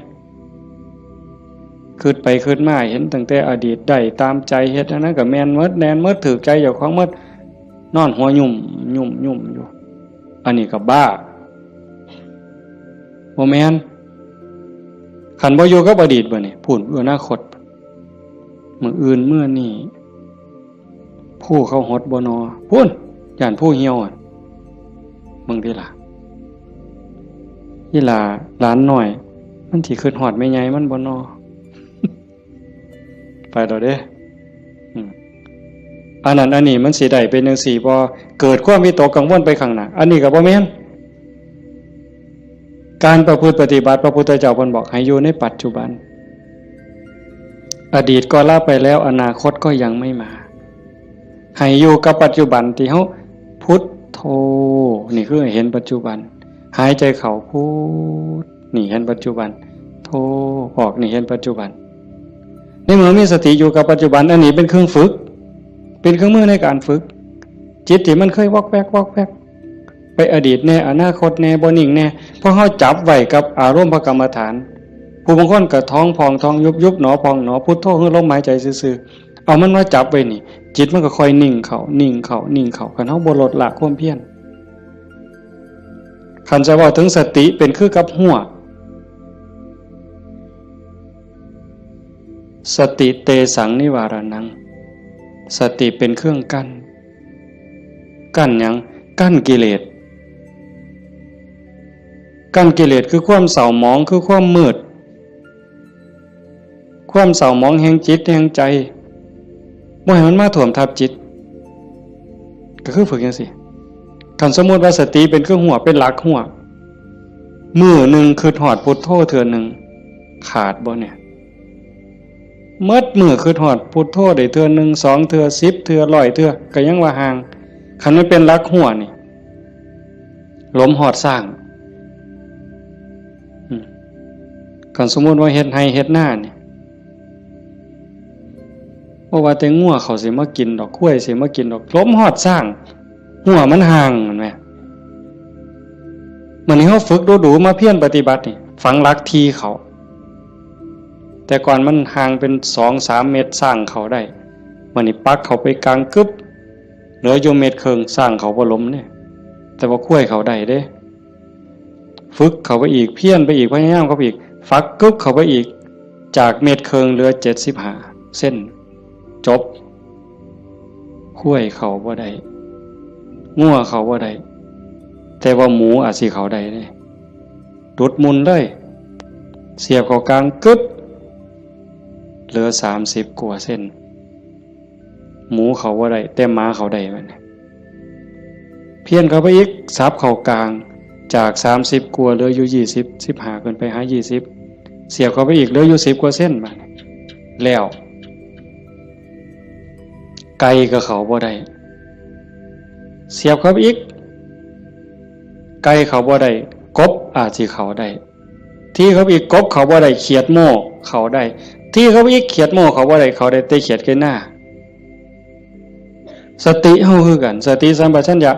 คิดไปคิดมาเห็นตั้งแต่อดีตได้ตามใจเฮ็ดอันนั้นก็แม่นหมดแน่นหมดถูกใจเจ้าของหมดนอนหัวยุ่มอยู่อันนี้ก็บ้าบ่แม่นคันบ่อยู่กับอดีตบ่นี่พูดอนาคตมื้ออื่นมื้อนี้ผู้เขาหดบ่นอพูนย่านผู้เหี่ยวมึงติล่ะอีหล่าหลานน้อยมันสิคิดฮอดแม่ใหญ่มันบ่นอ ไปดอกเด้อันนั้นอันนี้มันสิได้เป็นจังซี่บ่เกิดความวิตกกังวลไปข้างหน้าอันนี้ก็บ่แม่นการประพฤติปฏิบัติพระพุทธเจ้าเพิ่นบอกให้อยู่ในปัจจุบันอดีตก็ละไปแล้วอนาคตก็ยังไม่มาให้อยู่กับปัจจุบันที่เฮาพุทโธนี่คือเห็นปัจจุบันหายใจเข้าพุทนี่เห็นปัจจุบันโธออกนี่เห็นปัจจุบันในเมื่อมีสติอยู่กับปัจจุบันอันนี้เป็นเครื่องฝึกเป็นเครื่องมือในการฝึกจิตที่มันเคยวอกแวกไปอดีตแน่อนาคตแน่บ่นิ่งแน่เพราะเฮาจับไว้กับอารมณ์พระกรรมฐานผู้บางคนก็ท้องพองท้องยุบหนอพองหนอพุทโธคือลมหายใจซื่อๆเอามันมาจับไว้นี่จิตมันก็ค่อยนิ่งเข้าคันเฮาบ่ลดละความเพียรคันจะว่าถึงสติเป็นคือกับหัวสติเตสังนิวารนังสติเป็นเครื่องกั้นหยังกั้นกิเลสคือความเศร้าหมองคือความมืดความเศร้าหมองแห่งจิตแห่งใจบ่ให้มันมาท่วมทับจิตก็คือฝึกจังซี่คันสมมุติว่าสติเป็นเครื่องหัวเป็นหลักหัวมื้อนึงคือฮอดพุทโธเทื่อนึงขาดบ่เนี่ยเมิดมื้อคือฮอดพุทโธได้เทื่อนึง2เทื่อ10เทื่อ100เทื่อก็ยังว่าห่างคันมันเป็นหลักหัวนี่ลมฮอดสร้างคันสมมุติว่าเฮ็ดไร่เฮ็ดนานี่บ่ว่าแต่งัวเขาสิมากินดอกข้วยสิมากินดอกลมฮอดสร้างหัวมันห่างแม่นมั้ยมื้อนี้เฮาฝึกดูๆมาเพียรปฏิบัตินี่ฝังหลักทีเขาแต่ก่อนมันห่างเป็น 2-3 เมตรสร้างเขาได้มื้อนี้ปักเขาไปกลางกึบเหลืออยู่เมตรครึ่งสร้างเขาบ่ล้มเนี่ยแต่ว่าข้วยเขาได้เด้ฝึกเขาไปอีกเพียรไปอีกพยายามเขาไปอีกฟักกึบเขาไปอีกจากเมตรครึ่งเหลือ75เส้นจบข้วยเขาบ่ได้งัวเขาบ่ได้แต่ว่าหมูอาจสิเขาได้เด้ดุดมุนเลยเสียบเข้ากลางกึบเหลือ30กว่าเส้นหมูเขาบ่ได้แต่หมาเขาได้มันเพี้ยนเข้าไปอีกซับเข้ากลางจาก30กว่าเหลืออยู่20 15ขึ้นไปหา20เสียบเข้าไปอีกเหลืออยู่10กว่าเส้นบัดแล้วไก่ก็เขาบ่ได้เสียบเข้าไปอีกไก่เขาบ่ได้กบอาจสิเขาได้ที่เขาอีกกบเขาบ่ได้เขียดโม่เขาได้ที่เขาอีกเขียดโม่เขาบ่ได้เขาได้แต่เขียดแค่หน้าสติเฮาคือกันสติสัมปชัญญะ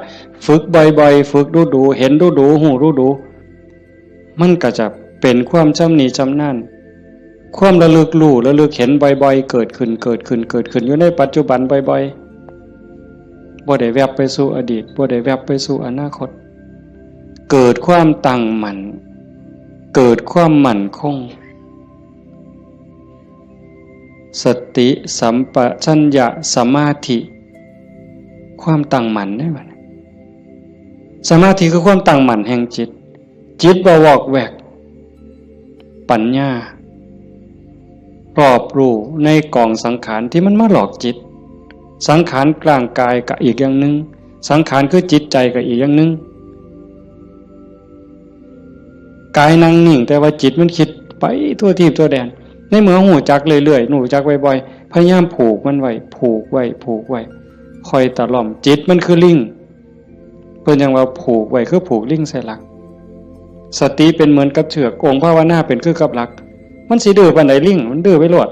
ฝึกบ่อยๆฝึกดูๆเห็นดูๆฮู้ดูๆมันก็จะเป็นความชำนิชำนาญความระลึกรู้ระลึกเห็นบ่อยๆเกิดขึ้นอยู่ในปัจจุบันบ่อยๆบ่ได้แวบไปสู่อดีตบ่ได้แวบไปสู่อนาคตเกิดความตั้งมั่นเกิดความมั่นคงสติสัมปชัญญะสมาธิความตั้งมั่นได้บ่สมาธิคือความตั้งมั่นแห่งจิตบ่วอกแวกปัญญารอบรู้ในกองสังขารที่มันมาหลอกจิตสังขารกลางกายก็อีกอย่างนึงสังขารคือจิตใจก็อีกอย่างนึงกายนั่งนิ่งแต่ว่าจิตมันคิดไปทั่วทิพย์ทั่วแดนในเมื่อหูจักเรื่อยๆหูจักบ่อยๆพยายามผูกมันไว้ผูกไว้คอยตะล่อมจิตมันคือลิงเพิ่นยังว่าผูกไว้คือผูกลิงใส่หลักสติเป็นเหมือนกับเชือกองค์ภาวนาเป็นคือกับหลัก มันสิดื้อปานใดลิงมันดื้อไปโลด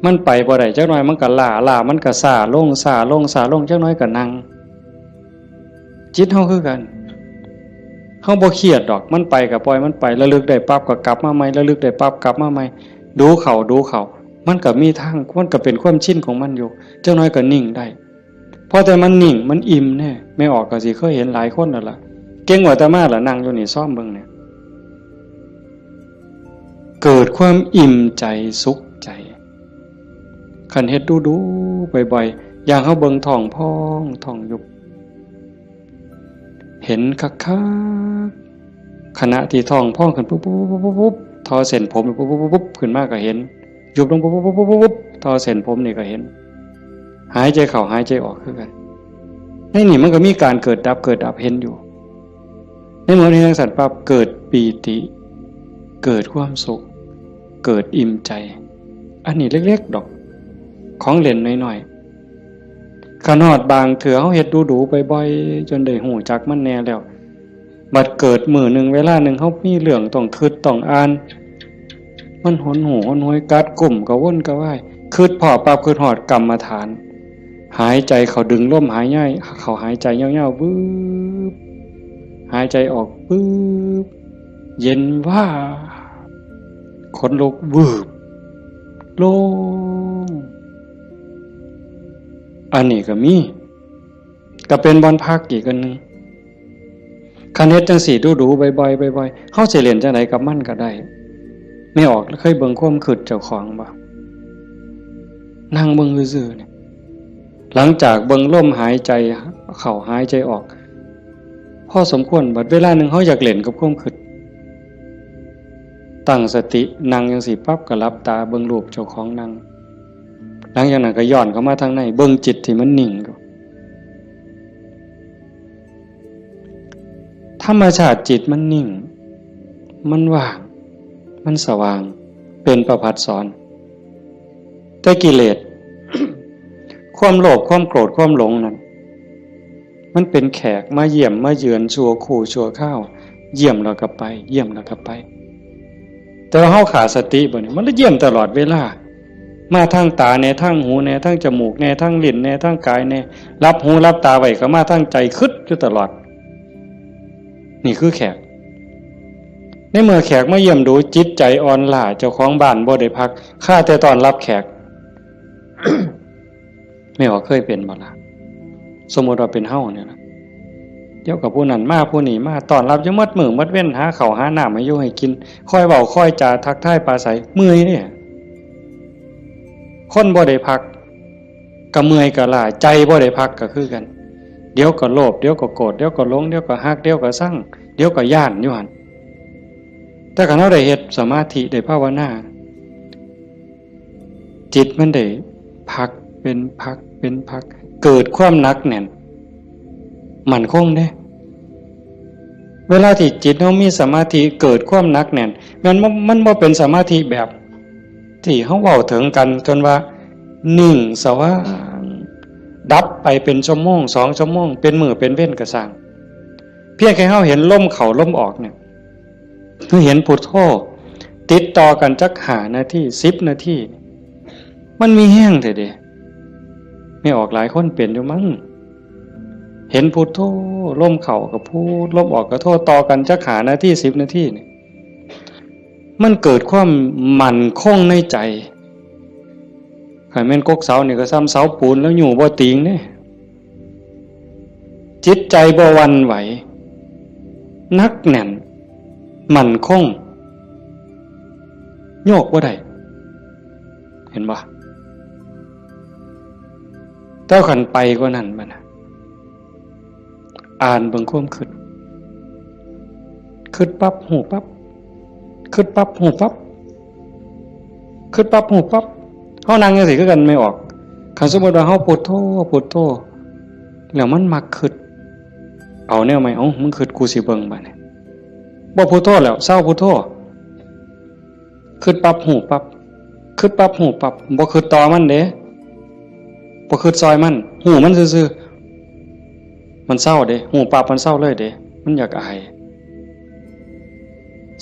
มันไปบ่ได้จักหน่อยมันก็ล้ามันก็ซ่าลงจักหน่อยก็นั่งจิตเฮาคือกันเฮาบ่เครียดดอกมันไปก็ปล่อยมันไประลึกได้ปั๊บก็กลับมาใหม่ระลึกได้ปั๊บกลับมาใหม่ดูเขามันก็มีทางมันก็เป็นความชินของมันอยู่จักหน่อยก็นิ่งได้พอแต่มันนิ่งมันอิ่มแน่ไม่ออกก็สิเคยเห็นหลายคนนั่นล่ะเก่งกว่าอาตมาล่ะนั่งอยู่นี่ซ่อมเบิ่งเนี่ยเกิดความอิ่มใจสุขใจคันเฮ็ดดูบ่อยๆอย่างเฮาเบิ่งท้องพองท้องยุบเห็นคักๆขณะที่ท้องพองขึ้นปุ๊บทอเส้นผมปุ๊บขึ้นมาก็เห็นยุบลงปุ๊บทอเส้นผมนี่ก็เห็นหายใจเข้าหายใจออกคือกันในนี่มันก็มีการเกิดดับเห็นอยู่ในเมื่อที่ทั้งสัตว์ปั๊บเกิดปีติเกิดความสุขเกิดอิ่มใจอันนี้เล็กๆดอกของเล่นน้อยๆขนาดบางเถื่อเฮาเฮ็ดดูบ่อยๆจนได้หูจักมันแน่แล้วบัดเกิดมื้อนึงเวลานึงเฮามีเรื่องต้องคิดต้องอ่านมันหนหูหนหวยกัดกลุ่มกระวนกระว่ายคิดพอปั๊บคิดฮอดกรรมฐานหายใจเข้าดึงลมหายใจเข้าหายใจยาวๆวืบหายใจออกวืบเย็นว่าขนลุกวืบโล่งอันนี้ก็มีก็เป็นบอนพักอีกอันนึงคันเฮ็ดจังสี่ดูบ่อยๆเฮาสิเล่นจังไดกับมันก็ได้ไม่ออกเคยเบิ่งความคิดเจ้าของบ่นั่งเบิ่งซื่อๆเนี่ยหลังจากเบิ่งลมหายใจเข้าหายใจออกพอสมควรบัดเวลานึงเฮาอยากเล่นกับความคิดตั้งสตินั่งจังสี่ปั๊บก็หลับตาเบิ่งรูปเจ้าของนั่งหลังจากนั้นก็ย้อนเข้ามาทางในเบิ่งจิตที่มันนิ่งอยู่ธรรมชาติจิตมันนิ่งมันว่างมันสว่างเป็นประภัสสรแต่กิเลส ความโลภความโกรธความหลงนั้นมันเป็นแขกมาเยี่ยมมาเยือนชั่วคู่ชั่วข้าวเยี่ยมแล้วก็ไปเยี่ยมแล้วก็ไปแต่ว่าเฮาขาดสติบ่นี่มันเยี่ยมตลอดเวลามาทางตาแน่ทางหูแน่ทางจมูกแน่ทางลิ้นแน่ทางกายแน่รับหูรับตาไว้ก็มาทางใจคิดอยู่ตลอดนี่คือแขกในเมื่อแขกมาเยี่ยมดูจิตใจอ่อนล้าเจ้าของบ้านบ่ได้พักข้าแต่ตอนรับแขก ไม่ว่าเคยเป็นบ่ล่ะสมมุติว่าเป็นเฮาเนี่ยนะเดี๋ยวกับผู้นั้นมาผู้นี้มาตอนรับอยู่หมดมื้อหมดเว้นหาข้าวหาน้ำให้อยู่ให้กินคอยเว้าคอยจาทักทายปราศัยเมื่อยเนี่ยคนบ่ได้พักก็เมื่อยก็ล้าใจบ่ได้พักก็คือกันเดี๋ยวก็โลภเดี๋ยวก็โกรธเดี๋ยวก็หลงเดี๋ยวก็ฮักเดี๋ยวก็ซังเดี๋ยวก็ย้านอยู่หั่นแต่คันเฮาได้เฮ็ดสมาธิได้ภาวนาจิตมันได้พักเป็นพักเกิดความหนักแน่นมั่นคงเด้เวลาที่จิตเฮามีสมาธิเกิดความหนักแน่นมันบ่เป็นสมาธิแบบที่เฮาเว้าถึงกันจนว่านิ่งสว่างดับไปเป็นชั่วโมง2ชั่วโมงเป็นมื้อเป็นเว้นก็สร้างเพียงแค่เฮาเห็นลมเข้าลมออกเนี่ยคือเห็นพุทโธติดต่อกันจัก5นาที10นาทีมันมีแห้งแท้เด้ไม่ออกหลายคนเป็นอยู่มั้งเห็นพุทโธลมเข้าก็พูดลมออกก็โธต่อกันจัก5นาที10นาทีนี่มันเกิดความมั่นคงในใจถ้าแม่นกกเสานี่ก็ซ้ำเสาปูนแล้วอยู่บ่ติงเด้จิตใจบ่หวั่นไหวนักแน่นมั่นคงโยกบ่ได้เห็นบ่เจ้าขันไปกว่านั้นบัดน่ะอ่านเบิ่งความคิดปั๊บหูปั๊บคิดปั๊บหูปั๊บคิดปั๊บหูปั๊บเฮานั่งจังซี่คือกันไม่ออกคันสมมุติว่าเฮาพุทโธแล้วมันมักคิดเอาแนวใหม่มึงคิดกูสิเบิ่งบัดนี้บ่พุทโธแล้วเศร้าพุทโธคิดปั๊บหูปั๊บคิดปั๊บหูปั๊บบ่คิดต่อมันเด้บ่คิดซอยมันหูมันซื่อๆมันเศร้าเด้หูปั๊บมันเศร้าเลยเด้มันอยากอาย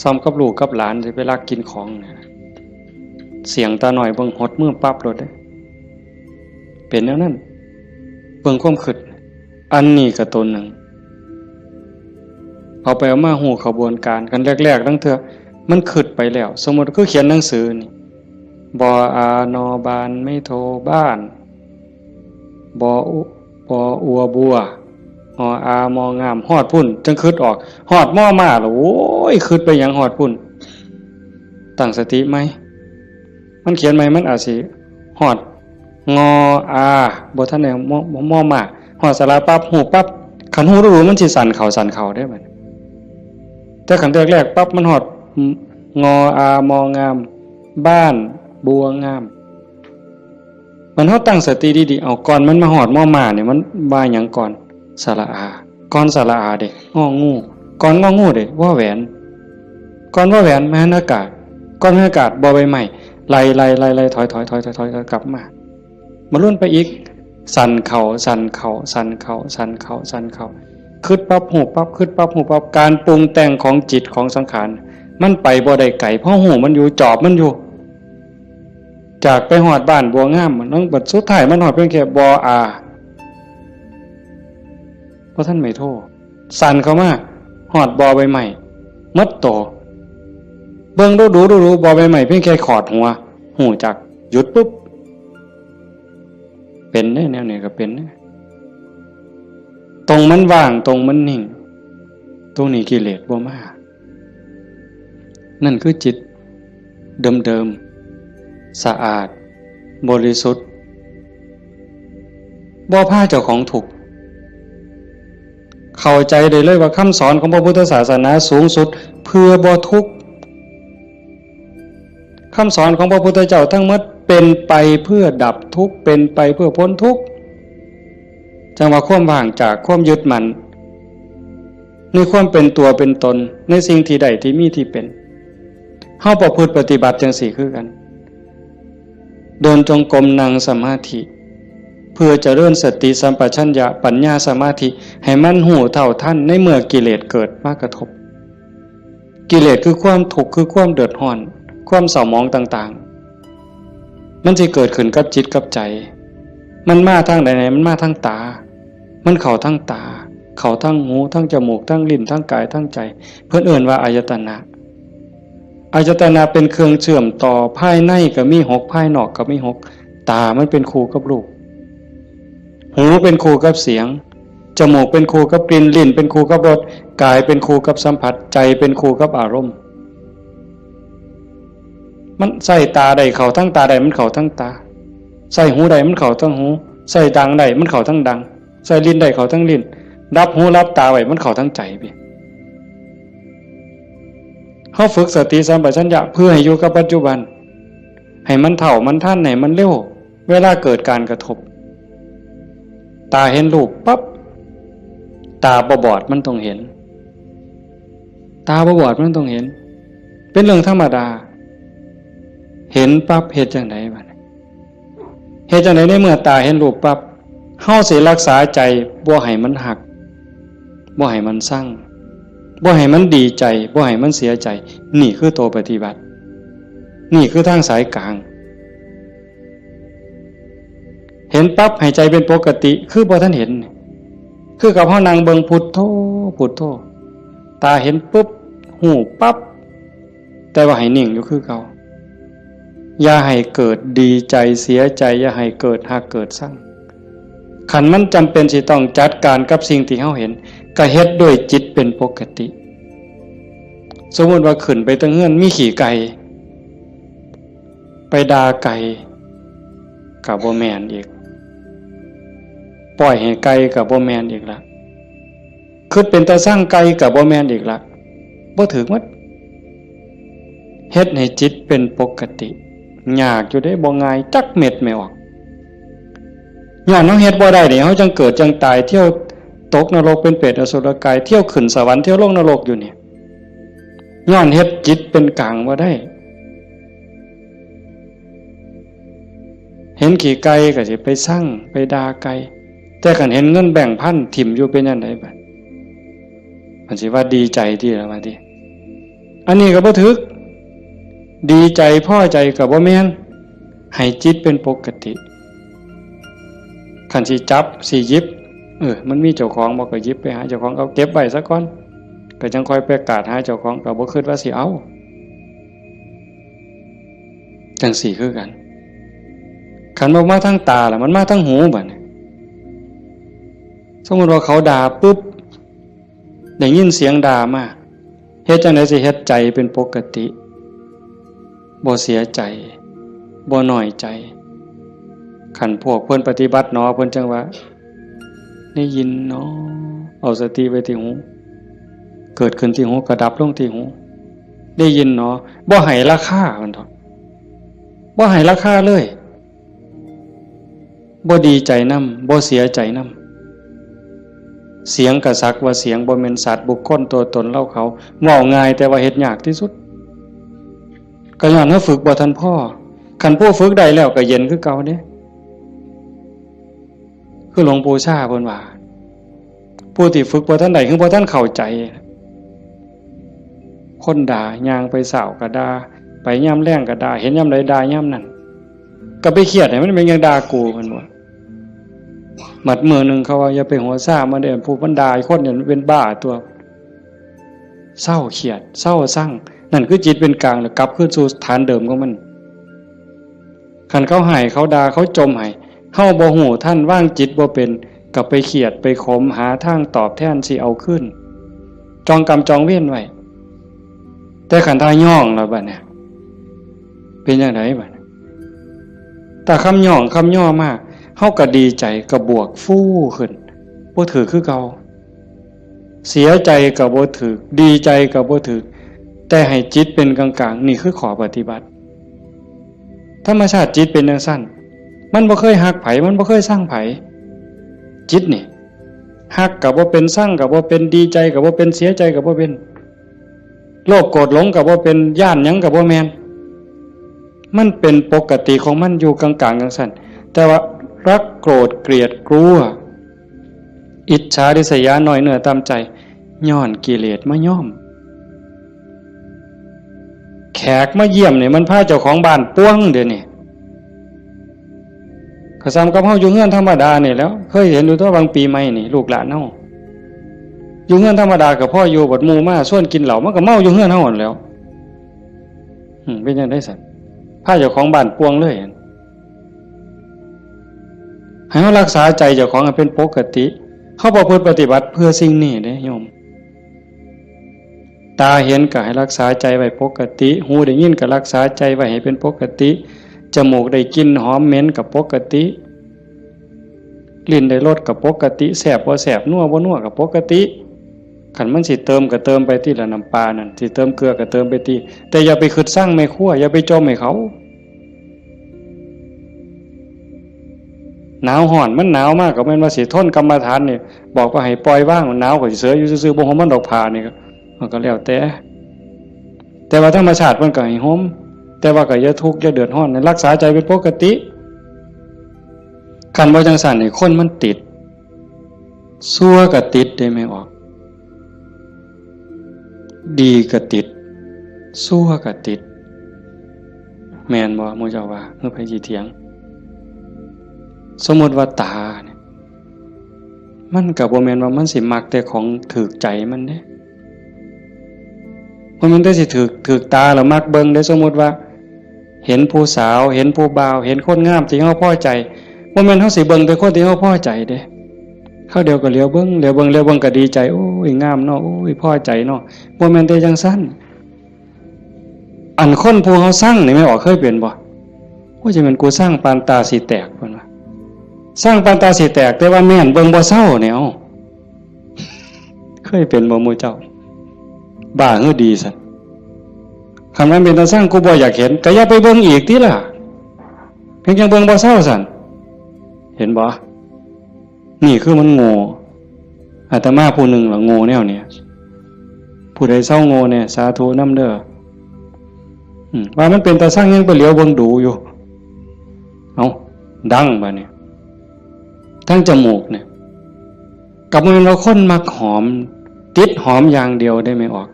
ซ้ำกับลูกกับหลานสิไปลักกินของเนี่ยเสียงตาหน่อยเบิ่งหดมือปั๊บรถได้เป็นแนวนั้นเบิ่งความคิดอันนี้ก็ตนหนึ่งเอาไปเอามาหูขบวนการกันแรกๆตั้งเถอะมันคิดไปแล้วสมมติก็เขียนหนังสือนี่บออานอบานไม่โทบ้านบออัวบัวออามองามฮอดพุ่นจังคิดออกฮอดม่อมาหรอโอ้ยคิดไปอย่างฮอดพุ่นตั้งสติไหมมันเขียนไหมมันอาจสิฮอดงออาบ่ทันได้ม่อมาฮอดสระปั๊บหูปั๊บขันหูรู้มันสิสั่นเข่าได้บัดแต่ขันแรกๆปั๊บมันฮอดงออามองามบ้านบัวงามมันเฮาตั้งสติดีๆเอาก่อนมันมาฮอดม่อมาเนี่ยมันว่าหยังก่อนสระอาก่อนสระอาเด้งองูก่อนงองูเด้ว่าแหวนก่อนว่าแหวนมหานากาศก่อนมหานากาศบ่ใบไม้ไล่ถอยกลับมาลุ่นไปอีกสั่นเข่าคิดปั๊บหูปั๊บคิดปั๊บหูปั๊บการปรุงแต่งของจิตของสังขารมันไปบ่ได้ไกลเพราะหูมันอยู่จอบมันอยู่จากไปหอดบ้านบัวงามมันต้องบัดสุดท้ายมันหอดเพียงแค่บออาเพราะท่านไม่โทษสั่นเข้ามาหอดบอใบใหม่มัดโตเบิ่งดูบอใบใหม่เพียงแค่ขอดหัวหูจักหยุดปุ๊บเป็นแนวเนี่ยก็เป็นตรงมันว่างตรงมันนิ่งตรงนี้กิเลสบ่มานั่นคือจิตเดิมสะอาดบริสุทธิ์บ่พาเจ้าของถูกเข้าใจได้เลยว่าคำสอนของพระพุทธศาสนาสูงสุดเพื่อบ่ทุกข์คำสอนของพระพุทธเจ้าทั้งหมดเป็นไปเพื่อดับทุกข์เป็นไปเพื่อพ้นทุกข์จังว่าความว่างจากความยึดมั่นในความเป็นตัวเป็นตนในสิ่งที่ใดที่มีที่เป็นเฮาประพฤติปฏิบัติจังสี่คือกันเดินจงกรมนั่งสมาธิเพื่อเจริญสติสัมปชัญญะปัญญาสมาธิให้มันหูเท่าทันในเมื่อกิเลสเกิดมากระทบกิเลสคือความทุกข์คือความเดือดร้อนความเศร้าหมองต่างๆมันจะเกิดขึ้นกับจิตกับใจมันมาทางไหนมันมาทางตามันเข้าทางตาเข้าทางหูทางจมูกทางลิ้นทางกายทางใจเพิ่นเอิ้นว่าอายตนะอายตนะเป็นเครื่องเชื่อมต่อภายในก็มี6ภายนอกก็มี6ตามันเป็นคู่กับรูปหูเป็นคู่กับเสียงจมูกเป็นคู่กับกลิ่นลิ้นเป็นคู่กับรสกายเป็นคู่กับสัมผัสใจเป็นคู่กับอารมณ์มันใส่ตาใดเข้าทั้งตาใดมันเข้าทั้งตาใส่หูใดมันเข้าทั้งหูใส่ดังใดมันเข้าทั้งดังใส่ลิ้นใดเข้าทั้งลิ้นรับหูรับตาไว้มันเข้าทั้งใจไปเฮาฝึกสติสัมปชัญญะเพื่อให้อยู่กับปัจจุบันให้มันเท่ามันทันให้มันเร็วเวลาเกิดการกระทบตาเห็นรูปปั๊บตาบอดมันต้องเห็นตาบอดมันต้องเห็นเป็นเรื่องธรรมดาเห็นปั๊บเฮ็ดจังได๋บัดเฮ็ดจังได๋ในเมื่อตาเห็นรูปปั๊บเฮาสิรักษาใจบ่ให้มันหักบ่ให้มันสั่งบ่ให้มันดีใจบ่ให้มันเสียใจนี่คือตัวปฏิบัตินี่คือทางสายกลางเห็นปั๊บให้ใจเป็นปกติคือบ่ทันเห็นคือกับเฮานั่งเบิ่งพุทโธพุทโธตาเห็นปุ๊บหูปั๊บแต่ว่าให้นิ่งอยู่คือเก่าอย่าให้เกิดดีใจเสียใจอย่าให้เกิดหักเกิดสั่งขันมันจำเป็นสิต้องจัดการกับสิ่งที่เฮาเห็นก็เฮ็ดด้วยจิตเป็นปกติสมมติว่าขึ้นไปตั้งเฮือนมีขี่ไก่ไปด่าไก่กับบ่แม่นอีกปล่อยให้ไก่กับบ่แม่นอีกละคือเป็นตาสร้างไก่กับบ่แม่นอีกละบ่ถึงมัดเฮ็ดให้จิตเป็นปกติยากอยู่ได้บ่ง่ายจักเม็ดไม่ออกย้อนเฮาเฮ็ดบ่ได้นี่เฮาจังเกิดจังตายเที่ยวตกนรกเป็นเปรตอสุรกายเที่ยวขึ้นสวรรค์เที่ยวลงนรกอยู่นี่ย้อนเฮ็ดจิตเป็นกลางบ่ได้เห็นขี่ไก่ก็สิไปสั่งไปด่าไก่แต่คันเห็นเงินแบ่งพันถิ่มอยู่เป็นจังได๋บัดมันสิว่าดีใจที่ละว่าติ อันนี้ก็บ่ถึกดีใจพอใจก็บ่แม่นให้จิตเป็นปกติคันสิจับสิหยิบมันมีเจ้าของบ่ก็หยิบไปหาเจ้าของเอาเก็บไว้ซะก่อนก็จังค่อยไปกาดหาเจ้าของก็บ่คิดว่าสิเอาจังสี่คือกันคันบ่มาทางตาล่ะมันมาทางหูบัดนี้สมมุติว่าเขาด่าปุ๊บได้ยินเสียงด่ามาเฮ็ดจังได๋สิเฮ็ดใจเป็นปกติบ่เสียใจบ่น้อยใจคันพวกเพิ่นปฏิบัติเนาะเพิ่นจังว่าได้ยินเนาะเอาสติไว้ที่หูเกิดขึ้นที่หูก็ดับลงที่หูได้ยินเนาะบ่ให้ราคามันเถาะบ่ให้ราคาเลยบ่ดีใจนำบ่เสียใจนำเสียงกระซักว่าเสียงบ่แม่นสัตว์บุคคลตัวตนเล่าเขาเว้าง่ายแต่ว่าเฮ็ดยากที่สุดก็ย้อนว่าฝึกบ่ทันพ่อคันผู้ฝึกได้แล้วก็เย็นคือเก่าเด้คือหลวงปู่ชาเพิ่นว่าผู้ที่ฝึกบ่ทันได้คือบ่ทันเข้าใจคนด่าย่างไปเสาก็ด่าไปยามแล้งก็ด่าเห็นยามใดด่ายามนั้นก็ไปเครียดให้มันเป็นยังด่ากูเพิ่นว่าหมัดมือนึงเขาว่าอย่าไปหัวซ่ามาเด้อผู้บรรดาคนเนี่ยเป็นบ้าตัวเศร้าเครียดเศร้าสั่งนั่นคือจิตเป็นกลางแล้วกลับคืนสู่ฐานเดิมของมันคันเขาให้เขาด่าเขาจมให้เฮาบ่ฮู้ท่านว่างจิตบ่เป็นก็ไปเครียดไปขมหาทางตอบแทนสิเอาขึ้นจองกรรมจองเวรไว้แต่ขันทาย่องแล้วบัดเนี่ยเป็นจังไดบัดแต่คำย่องคำย่อมากเฮาก็ดีใจก็บวกฟู่ขึ้นบ่ถือคือเก่าเสียใจก็บ่ถือดีใจก็บ่ถือแต่ให้จิตเป็นกลางๆนี่คือขอปฏิบัติธรรมชาติจิตเป็นจังซั่นมันบ่เคยฮักไผมันบ่เคยสร้างไผจิตนี่ฮักก็บ่เป็นสร้างก็บ่เป็นดีใจก็บ่เป็นเสียใจก็บ่เป็นโลภโกรธหลงก็บ่เป็นย่านหยังก็บ่แม่นมันเป็นปกติของมันอยู่กลางๆจังซั่นแต่ว่ารักโกรธเกลียดกลัวอิจฉาริษยาน้อยเนื้อตามใจย้อนกิเลสมาย่อมแขกมาเยี่ยมนี่มันพาเจ้าของบ้านป้วงเดี๋ยวนี้ก็ซ้ำกับเฮาอยู่เฮือนธรรมดานี่แล้วเคยเห็นอยู่ตัวบางปีใหม่นี่ลูกหลานเฮาอยู่เฮือนธรรมดากับพ่ออยู่บัดหมู่มาชวนกินเหล้ามันก็เมาอยู่เฮือนเฮาหั่นแหล้วเป็นจังได๋ซั่นพาเจ้าของบ้านป้วงเลยให้เฮารักษาใจเจ้าของให้เป็นปกติเฮาประพฤติปฏิบัติเพื่อสิ่งนี้เด้โยมตาเห็นก็ให้รักษาใจไว้ปกติหูได้ยินก็รักษาใจไว้ให้เป็นปกติจมูกได้กลิ่นหอมเหม็นก็ปกติลิ้นได้รสก็ปกติแซ่บบ่แซ่บนัวบ่นัวก็ปกติคันมันสิเติมก็เติมไปที่ละน้ำปลานั่นสิเติมเกลือก็เติมไปที่แต่อย่าไปคิดสร้างแม่ครัวอย่าไปจมให้เขาหนาวร้อนมันหนาวมากก็แม่นว่าสิทนกรรมฐานนี่บอกว่าให้ปล่อยว่างมันหนาวก็สิเสืออยู่ซื่อๆบ่ห่มมันดอกผ้านี่ก็แล้วแต่ว่าธรรมชาติมันก็ให้ห่มแต่ว่าก็อย่าทุกข์อย่าเดือดร้อนรักษาใจเป็นปกติคันบ่จังซั่นนี่คนมันติดชั่วก็ติดได้ไม่ออกดีก็ติดชั่วก็ติดแม่นบ่หมู่เจ้าว่าเฮาไผสิเถียงสมมุติว่าตาเนี่ยมันก็บ่แม่นว่ามันสิมักแต่ของถูกใจมันเด้บ่แม่นแต่สิถูกตาแล้วมักเบิ่งได้สมมุติว่าเห็นผู้สาวเห็นผู้บ่าวเห็นคนงามที่เฮาพอใจบ่แม่นเฮาสิเบิ่งแต่คนที่เฮาพอใจเด้เขาเดียวก็เหลียวเบิ่งก็ดีใจโอ้ยงามเนาะโอ้ยพอใจเนาะบ่แม่นแต่จังซั่นอันคนผู้เฮาสร้างนี่ไม่ออกเคยเป็นบ่ว่าจะเป็นกูสร้างปานตาสิแตกเพิ่นว่าสร้างปานตาสิแตกแต่ว่าแม่นเบิ่งบ่เศร้าเนี่ยเอ้าเคยเป็นบ่หมู่เจ้าบ้าหือดีซั่นคำนั้นเป็นตาสร้างกูบ่อยากเห็นก็อย่าไปเบิ่งอีกติล่ะเพียงจังเบิ่งบ่เศร้าซั่นเห็นบ่นี่คือมันโง่อาตมาผู้หนึ่งล่ะโง่แนวเนี่ยผู้ใดเศร้าโง่เนี่ยสาธุนำเด้อว่ามันเป็นตาสร้างยังไปเหลียวเบิ่งดูอยู่เอาดังบัดนี้ทั้งจมูกเนี่ยกับมันเราคนมักหอมติดหอมอย่างเดียวได้ไม่ออก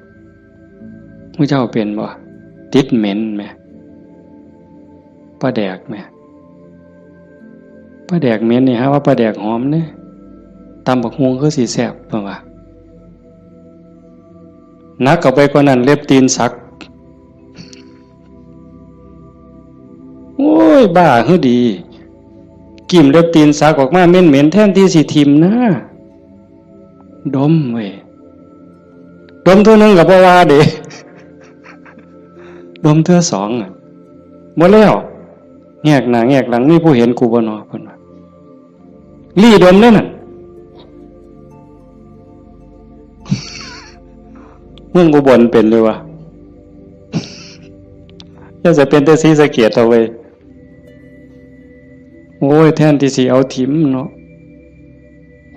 ผู้เจ้าเป็นบ่ติดเหม็นไหมปลาแดกไหมปลาแดกเหม็นนี่ฮะว่าปลาแดกหอมเนี่ยตำบักฮวงคือสีแซ่บเปล่าวะนักกับไปกว่านั้นเล็บตีนสักโอ้ยบ้าคือดีกิ่มเล็บตีนสักออกมาเหม็นแทนที่สิทิมนะดมเว้ยดมเท่านึงกับบ่ว่าเด้ดมเท่าสองหมดแล้วแงกหน้าแงกหลังนี่ผู้เห็นกูบ่นอเพิ่นว่าลี่ดมนั่นน่ะเมืองอุบลเป็นเลยวะยังจะเป็นแต่ศรีสะเกษเอาไว้โอ้ยแทนที่สิเอาถิ่มเนาะ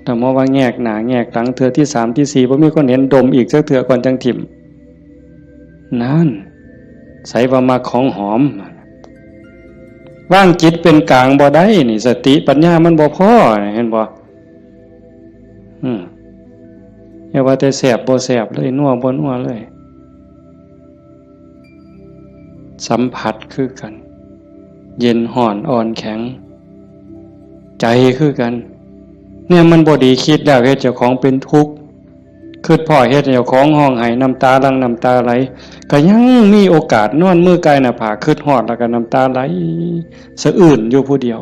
แต่มาว่าแงกหน้าแงกหลังเทื่อที่3ที่4บ่มีคนเห็นดมอีกสักเทื่อก่อนจังถิ่มนั่นใส่ว่ามาของหอมว่างจิตเป็นกลางบ่ได้นี่สติปัญญามันบ่พอเห็นบ่อย่าว่าแต่แสบบ่แสบเลยนัวบ่นัวเลยสัมผัสคือกันเย็นห่อนอ่อนแข็งใจคือกันเนี่ยมันบ่ดีคิดแล้วเฮ็ดเจ้าของเป็นทุกข์คิดพ่อเฮ็ดเจ้าของห้องไห้น้ำตาหลั่งน้ำตาไหลก็ยังมีโอกาสนอนมือกายหน้าผากคิดฮอดแล้วก็น้ำตาไหลสะอื้นอยู่ผู้เดียว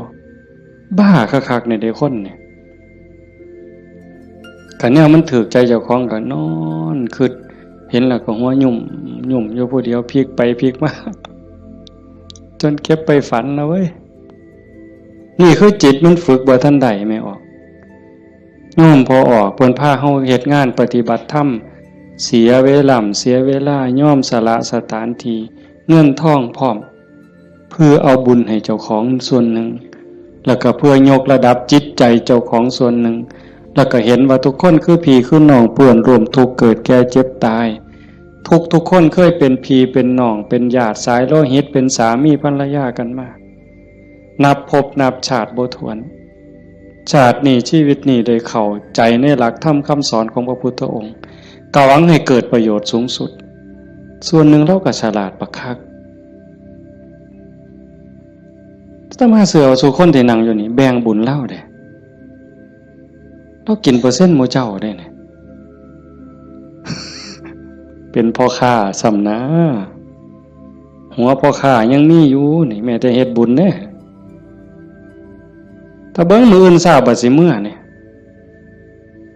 บ้าคักๆในเด็กคนเนี่ยก็เนี่ยมันถูกใจเจ้าของก็นอนคิดเห็นแล้วก็หัวยุ่มอยู่ผู้เดียวพลิกไปพลิกมาจนเก็บไปฝันแล้วเว้ยนี่คือจิตมันฝึกบ่ทันใดไม่ออกโยมพอออกเพิ่นพาเฮาเฮ็ดงานปฏิบัติธรรมเสียเวลาย่อมสละสถานที่เงินทองพร้อมเพื่อเอาบุญให้เจ้าของส่วนหนึ่งแล้วก็เพื่อยกระดับจิตใจเจ้าของส่วนหนึ่งแล้วก็เห็นว่าทุกคนคือพี่คือน้องเปื้อนร่วมทุกข์เกิดแก่เจ็บตายทุกคนเคยเป็นพี่เป็นน้องเป็นญาติสายโลหิตเป็นสามีภรรยากันมานับภพนับชาติบ่ถ้วนชาตินี้ชีวิตนี้ได้เข้าใจในหลักธรรมคำสอนของพระพุทธองค์กะหวังให้เกิดประโยชน์สูงสุดส่วนหนึ่งเราก็ฉลาดบักคักถ้ามาเสือสู่คนที่นั่งอยู่นี่แบ่งบุญเล่าเด้เรากินเปอร์เซ็นต์หมู่เจ้าได้เนี่ย เป็นพ่อค้าสำนะหัวพ่อค้ายังมีอยู่นี่แม้แต่เฮ็ดบุญเด้ถ้าเบิ่งมืออื่นทราบบัดสิเมื่อนี่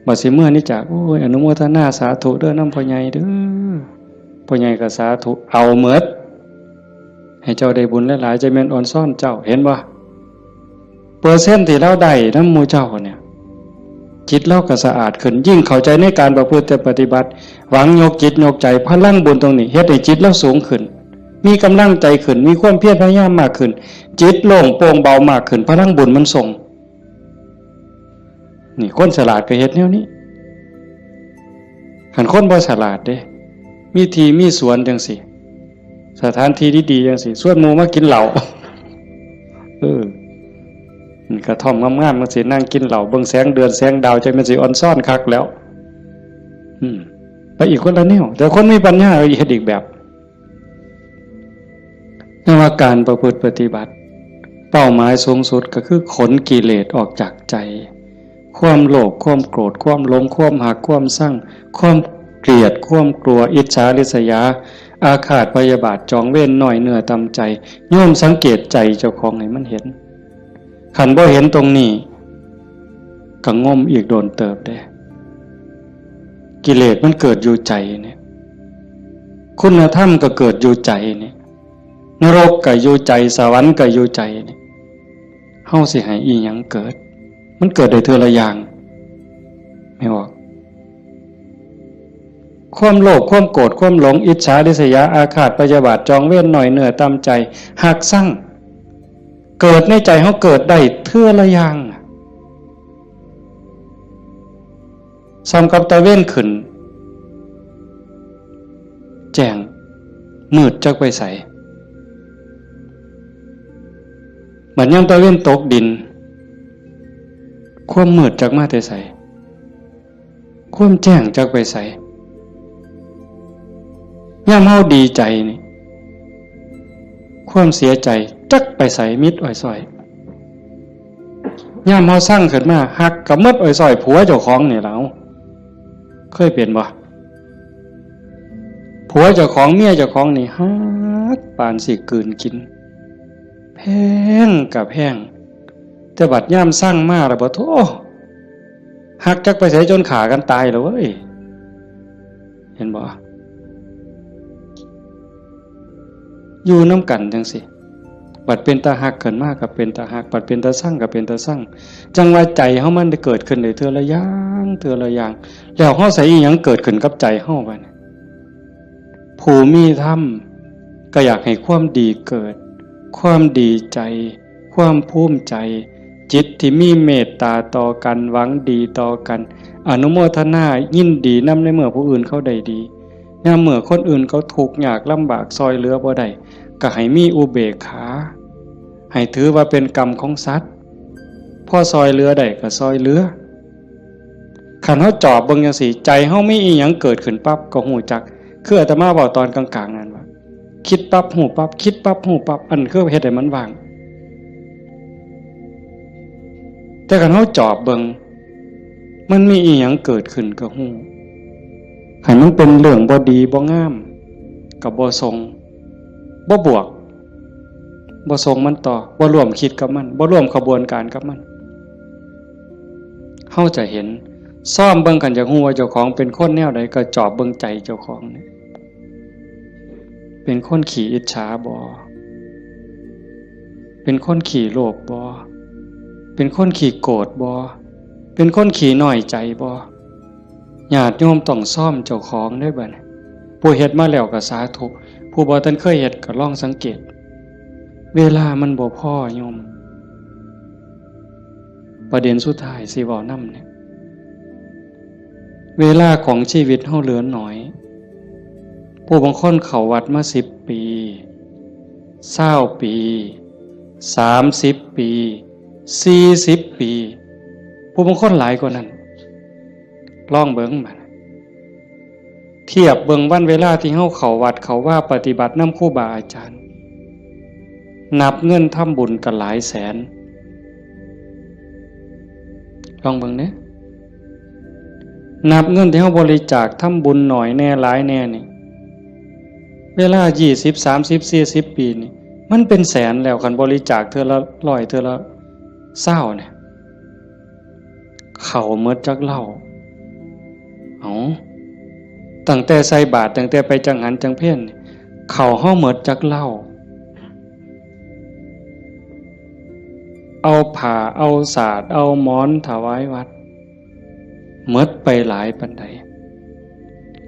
บัดสิเมื่อนี่จากโอ้ยอนุโมทนาสาธุเด้อนำพ่อใหญ่เด้อพ่อใหญ่ก็สาธุเอาหมดให้เจ้าได้บุญหลายๆจะแม่นอ่อนซ่อนเจ้าเห็นบ่เปอร์เซ็นต์ที่เราได้นำหมู่เจ้าเนี่ยจิตเราก็สะอาดขึ้นยิ่งเข้าใจในการประพฤติปฏิบัติหวังยกจิตยกใจพลังบุญตรงนี้เฮ็ดให้จิตเราสูงขึ้นมีกำลังใจขึ้นมีความเพียรพยายามมากขึ้นจิตโล่งโปร่งเบามากขึ้นพลังบุญมันส่งนี่คนฉลาดก็เฮ็ดแนวนี้คันคนบ่ฉลาดเด้มีที่มีสวนจังซี่สถานที่ดีๆจังซี่ชวนหมู่มากินเหล้ากระท่อมงามๆมันสินั่งกินเหล้าเบิ่งแสงเดือนแสงดาวใจมันสิอ่อนซ่อนคักแล้วไปอีกคนละแนวแต่คนมีปัญญาเฮ็ดอีกแบบนั่นว่าการประพฤติปฏิบัติเป้าหมายสูงสุดก็คือขนกิเลสออกจากใจความโลภความโกรธความหลงความหักความชั่งความเกลียดความกลัวอิจฉาริษยาอาฆาตพยาบาทจองเวรน้อยเนื้อต่ำใจโยมสังเกตใจเจ้าของให้มันเห็นขันบ่เห็นตรงนี้ก็งมอีกโดนเติบได้กิเลสมันเกิดอยู่ใจเนี่ยคุณธรรมก็เกิดอยู่ใจเนี่ยนรกก็อยู่ใจสวรรค์ก็อยู่ใจเนี่ยเฮาสิให้อีหยังเกิดมันเกิดได้เทื่อละอย่างไม่ออกความโลภความโกรธความหลงอิจฉาริษยาอาฆาตพยาบาทจองเวรหน่อยเหนือตามใจหักสั่งเกิดในใจเขาเกิดได้เทื่อละอย่างซ้ำกับตะเว้นขึ้นแจ้งมืดจักไปใสเหมือนยังตะเว้นตกดินความมืดจักมาแต่ใสความแจ้งจักไปใส ย่ำเฮาดีใจนี่ความเสียใจจักไปใส่มิดอ้อยซอยย่ำเฮาสร้างขึ้นมาหักกับมดอ้อยซอยผัวเจ้าของนี่แล้วเคยเปลี่ยนบ่ผัวเจ้าของเมียเจ้าของนี่ฮักปานสิกลืนกินแพงกับแพงแต่บัดย่ำสร้างมาแล้วบ่โธ่หักจักไปใส่จนขากันตายแล้วเว้ยเห็นบ่อยู่น้ำกันจังสิบัดเป็นตาหักเกินมากกับเป็นตาหักบัดเป็นตาสั่งกับเป็นตาสั่งจังว่าใจเฮามันได้เกิดขึ้นได้เทื่อละอย่างเทื่อละอย่างแล้วเฮาใส่อีหยังเกิดขึ้นกับใจเฮาบัดนี้ผู้มีธรรมก็อยากให้ความดีเกิดความดีใจความภูมิใจจิตที่มีเมตตาต่อกันหวังดีต่อกันอนุโมทนายินดีนำในเมื่อผู้อื่นเขาได้ดียามเมื่อคนอื่นเขาทุกข์ยากลำบากซอยเหลือบ่ได้ก็ให้มีอุเบกขาให้ถือว่าเป็นกรรมของสัตว์พอซอยเหลือได้ก็ซอยเหลือคันเฮาจอบเบิ่งจังซี่ใจเฮามีอีหยังเกิดขึ้นปั๊บก็ฮู้จักคืออาตมาบอกตอนกลางๆนั่นว่าคิดปั๊บฮู้ปั๊บคิดปั๊บฮู้ปั๊บอันคือเฮ็ดให้มันว่างแต่คันเฮาจอบเบิ่งมันมีอีหยังเกิดขึ้นก็ฮู้ให้มันเป็นเรื่องบ่ดีบ่งามก็บ่ทรงบ่บวกบ่ทรงมันต่อบ่ร่วมคิดกับมันบ่ร่วมขบวนการกับมันเฮาจะเห็นซ่อมเบิ่งกันจากฮู้ว่าเจ้าของเป็นคนแนวใดก็จอบเบิ่งใจเจ้าของนี่เป็นคนขี้อิจฉาบ่เป็นคนขี้โลภบ่เป็นคนขี้โกรธบ่เป็นคนขี้น้อยใจบ่ญาติโยมต้องซ่อมเจ้าของได้บัดนี้ผู้เฮ็ดมาแล้วก็สาธุผู้บ่ทันเคยเฮ็ดก็ลองสังเกตเวลามันบ่พอโยมประเด็นสุดท้ายสิเว้านำเนี่ยเวลาของชีวิตเฮาเหลือน้อยผู้บางคนเข้าวัดมา10 ปี20 ปี30 ปี40 ปีผู้บางคนหลายกว่านั้นลองเบิ่งมันเทียบเบิ่งวันเวลาที่เฮาเข้าวัดเข้าว่าปฏิบัตินำครูบาอาจารย์นับเงินทำบุญกันหลายแสนลองเบิ่งเด้นับเงินที่เฮาบริจาคทำบุญหน่อยแน่หลายแน่นี่เวลา20 30 40 ปีนี่มันเป็นแสนแล้วคันบริจาคเทื่อละ100เทื่อละ20เนี่ยเข้าหมดจักเหล้าตั้งแต่ใส่บาตรตั้งแต่ไปจังหันจังเพ่นเข้าห้อหมดจักเหล้าเอาผ้าเอาสาดเอาหมอนถวายวัดหมดไปหลายปานใด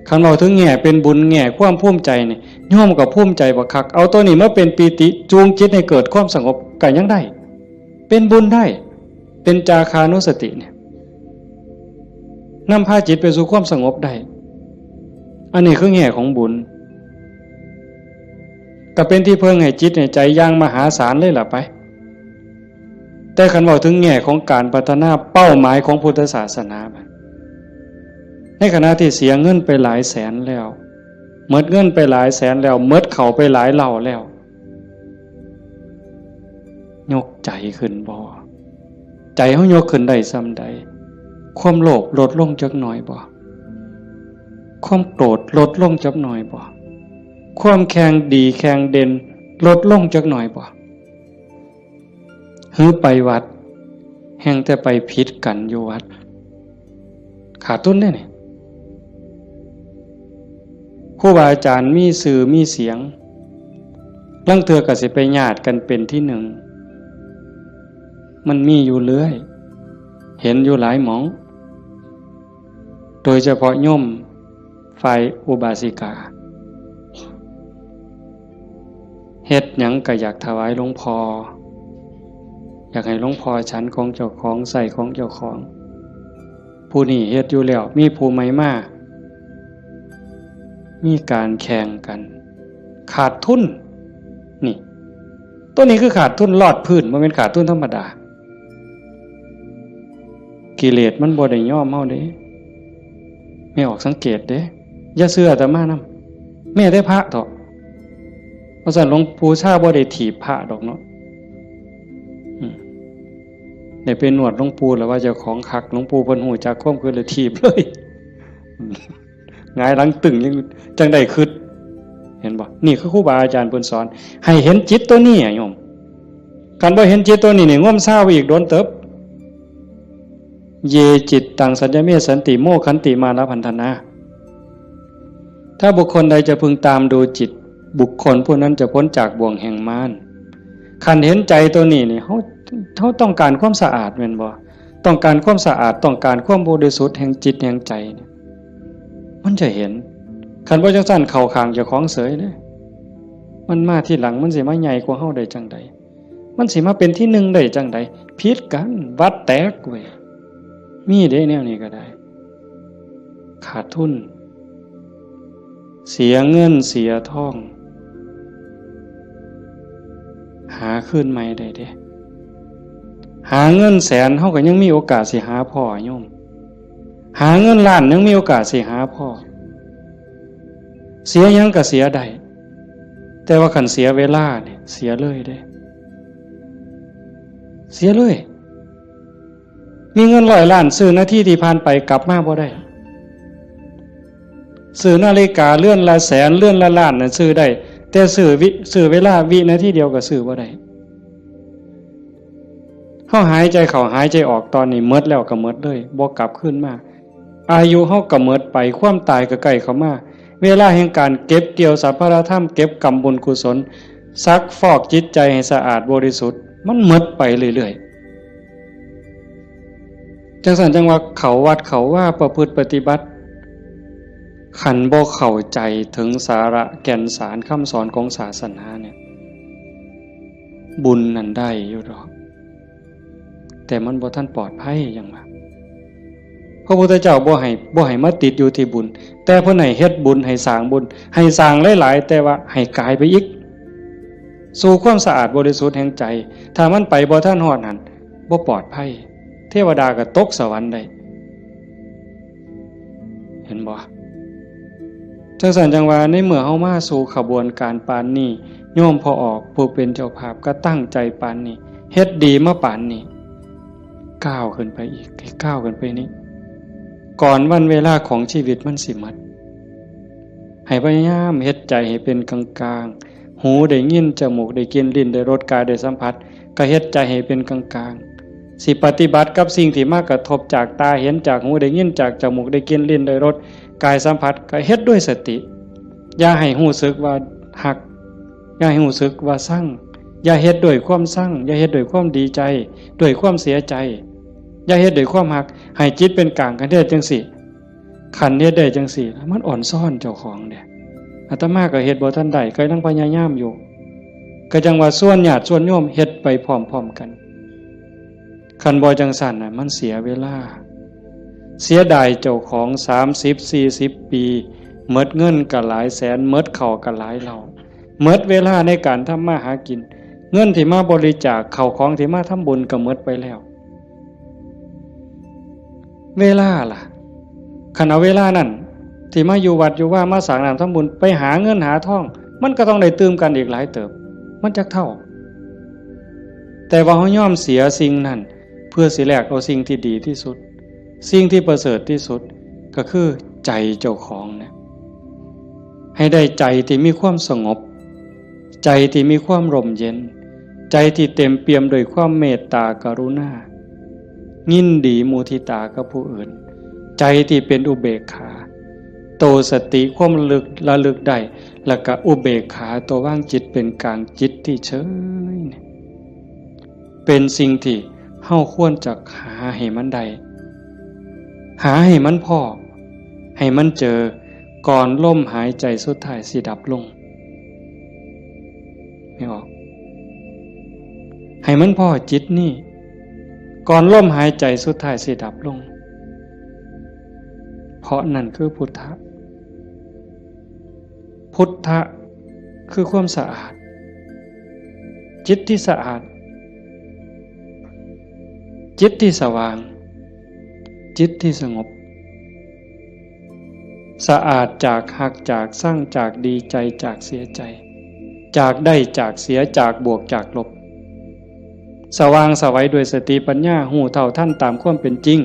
คันเราถึงแง่เป็นบุญแง่ความภูมิใจนี่โยมก็ภูมิใจบ่คักเอาตัวนี้มาเป็นปีติจูงจิตให้เกิดความสงบก็ยังได้เป็นบุญได้เป็นจาคานุสติเนี่ยนำพาจิตไปสู่ความสงบได้อันนี้คือแง่ของบุญก็เป็นที่เพิ่งให้จิตให้ใจอย่างมหาศาลเลยล่ะไปแต่คันเว้าถึงแง่ของการพัฒนาเป้าหมายของพุทธศาสนาในขณะที่เสียเงินไปหลายแสนแล้วหมดเงินไปหลายแสนแล้วหมดเข้าไปหลายเหล่าแล้วยกใจขึ้นบ่ใจเฮายกขึ้นได้ส่ำใดความโลภลดลงจักหน่อยบ่ความโกรธลดลงจักหน่อยบ่ความแข็งดีแข็งเด่นลดลงจักหน่อยบ่หือไปวัดแห่งแต่ไปผิดกันอยู่วัดขาดทุนได้นี่ครูบาอาจารย์มีสื่อมีเสียงลังเทื่อก็สิไปญาติกันเป็นที่หนึ่งมันมีอยู่เรื่อยเห็นอยู่หลายหมองโดยเฉพาะโยมฝ่ายอุบาสิกาเฮ็ดหยังก็อยากถวายหลวงพ่ออยากให้หลวงพ่อฉันของเจ้าของใส่ของเจ้าของผู้นี้เฮ็ดอยู่แล้วมีผู้ใหม่มามีการแข่งกันขาดทุนนี่ตัวนี้คือขาดทุนลอดพื้นบ่แม่นขาดทุนธรรมดากิเลสมันบ่ได้ย่อมเฮาเด้ไม่ออกสังเกตเด้อย่าเชื่ออาตมานำ แม้แต่พระเถาะเพราะฉะนั้นหลวงปู่ชาบ่ได้ถีบพระดอกเนาะได้ไปหนวดหลวงปู่แล้วว่าเจ้าของคักหลวงปู่เพิ่นฮู้จักความคือเลยถีบเลยหงายหลังตึงยังจังได้คิดเห็นบ่นี่คือครูบาอาจารย์เพิ่นสอนให้เห็นจิตตัวนี้โยมคันบ่เห็นจิตตัวนี้นี่ง่วมเศร้าอีกโดนเติบเยจิตตังสัญญเมสันติโมขันติมานะพันธนาถ้าบุคคลใดจะพึงตามดูจิตบุคคลผู้นั้นจะพ้นจากบ่วงแห่งมารคันเห็นใจตัวนี้นี่เขาต้องการความสะอาดแม่นบ่ต้องการความสะอาดต้องการความบริสุทธิ์แห่งจิตแห่งใจเนี่ยมันจะเห็นคันบ่จังซั่นเข้าข้างเจ้าของเสยเด้มันมาที่หลังมันสิมาใหญ่กว่าเฮาได้จังใดมันสิมาเป็นที่หนึ่งได้จังใดผิดกันวัดแตกเว้ยมีเด้แนวนี้ก็ได้ขาดทุนเสียเงินเสียทองหาคืนใหม่ได้เด้หาเงินแสนเฮาก็ยังมีโอกาสสิหาพ่อโยมหาเงินล้านยังมีโอกาสสิหาพ่อเสียยังก็เสียได้แต่ว่าคันเสียเวลาเนี่ยเสียเลยเด้เสียเลยมีเงิน100 ล้านซื้อนาทีที่ผ่านไปกลับมาบ่ได้ซื้อนาฬิกาเลื่อนละแสนเลื่อนละล้านน่ะซื้อได้แต่ซื้อเวลาวินาทีเดียวก็ซื้อบ่ได้เฮาหายใจเข้าหายใจออกตอนนี้หมดแล้วก็หมดเลยบ่กลับคืนมาอายุเฮาก็หมดไปความตายก็ใกล้เข้ามาเวลาแห่งการเก็บเกี่ยวสัพพะธรรมเก็บกรรมบุญกุศลซักฟอกจิตใจให้สะอาดบริสุทธิ์มันหมดไปเรื่อยๆจังซั่นจังว่าเขาวัดเขาว่าประพฤติปฏิบัติขันบ่เข้าใจถึงสาระแก่นสารคำสอนของศาสนาเนี่ยบุญนั้นได้อยู่ดอกแต่มันบ่ทันปลอดภัยอย่างว่าพระพุทธเจ้าบ่ให้มาติดอยู่ที่บุญแต่เพิ่นให้เฮ็ดบุญให้สร้างบุญให้สร้างหลายๆแต่ว่าให้กายไปอีกสู่ความสะอาดบริสุทธิ์แห่งใจถ้ามันไปบ่ทันฮอดนั้นบ่ปลอดภัยเทวดาก็ตกสวรรค์ได้เห็นบ่จังซั่นจังว่าในเมื่อเฮามาสู่ขบวนการปานนี้โยมพอออกผู้เป็นเจ้าภาพก็ตั้งใจปานนี้เฮ็ดดีมาปานนี้ก้าวขึ้นไปอีกก้าวขึ้นไปนี้ก่อนวันเวลาของชีวิตมันสิหมดให้พยายามเฮ็ดใจให้เป็นกลางๆหูได้ยินจมูกได้กลิ่นลิ้นได้รสกายได้สัมผัสก็เฮ็ดใจให้เป็นกลางๆสิปฏิบัติกับสิ่งที่มากระทบจากตาเห็นจากหูได้ยินจากจมูกได้กลิ่นลิ้นได้รสกายสัมผัสก็เฮ็ดด้วยสติอย่าให้รู้สึกว่าหักอย่าให้รู้สึกว่าสั่งอย่าเฮ็ดด้วยความสั่งอย่าเฮ็ดด้วยความดีใจด้วยความเสียใจอย่าเฮ็ดด้วยความหักให้จิตเป็นกลางกันได้จังสิขันเฮ็ดได้จังสิมันอ่อนซ่อนเจ้าของเด้อาตมาก็เฮ็ดบ่ทันได้ก็ยังพยายามอยู่ก็จังว่าส่วนญาติส่วนโยมเฮ็ดไปพร้อมๆกันคันบ่จังซั่นน่ะมันเสียเวลาเสียดายเจ้าของ30-40 ปีหมดเงินก็หลายแสนหมดข้าวก็หลายเหล่าหมดเวลาในการทำมาหากินเงินที่มาบริจาคข้าวของที่มาทำบุญก็หมดไปแล้วเวลาล่ะคันเอาเวลานั้นที่มาอยู่วัดอยู่ว่ามาสร้างน้ำทำบุญไปหาเงินหาทองมันก็ต้องได้ตื่มกันอีกหลายเติบมันจักเท่าแต่ว่าเฮายอมเสียสิ่งนั้นเพื่อสิแลกเอาสิ่งที่ดีที่สุดสิ่งที่ประเสริฐที่สุดก็คือใจเจ้าของเนี่ยให้ได้ใจที่มีความสงบใจที่มีความร่มเย็นใจที่เต็มเปี่ยมด้วยความเมตตากรุณายินดีมุทิตากับผู้อื่นใจที่เป็นอุเบกขาโตสติความระลึกได้แล้วก็อุเบกขาตัวว่างจิตเป็นกลางจิตที่เฉยเป็นสิ่งที่เฮาควรจะหาให้มันได้หาให้มันพอให้มันเจอก่อนลมหายใจสุดท้ายสิดับลงไม่ออกให้มันพอจิตนี่ก่อนลมหายใจสุดท้ายสิดับลงเพราะนั่นคือพุทธะพุทธะคือความสะอาดจิตที่สะอาดจิตที่สว่างจิตที่สงบ สะอาดจากหักจากสร้างจากดีใจจากเสียใจจากได้จากเสียจากบวกจากลบสว่างสวัยด้วยสติปัญญาหูเท่าท่านตามความเป็นจริง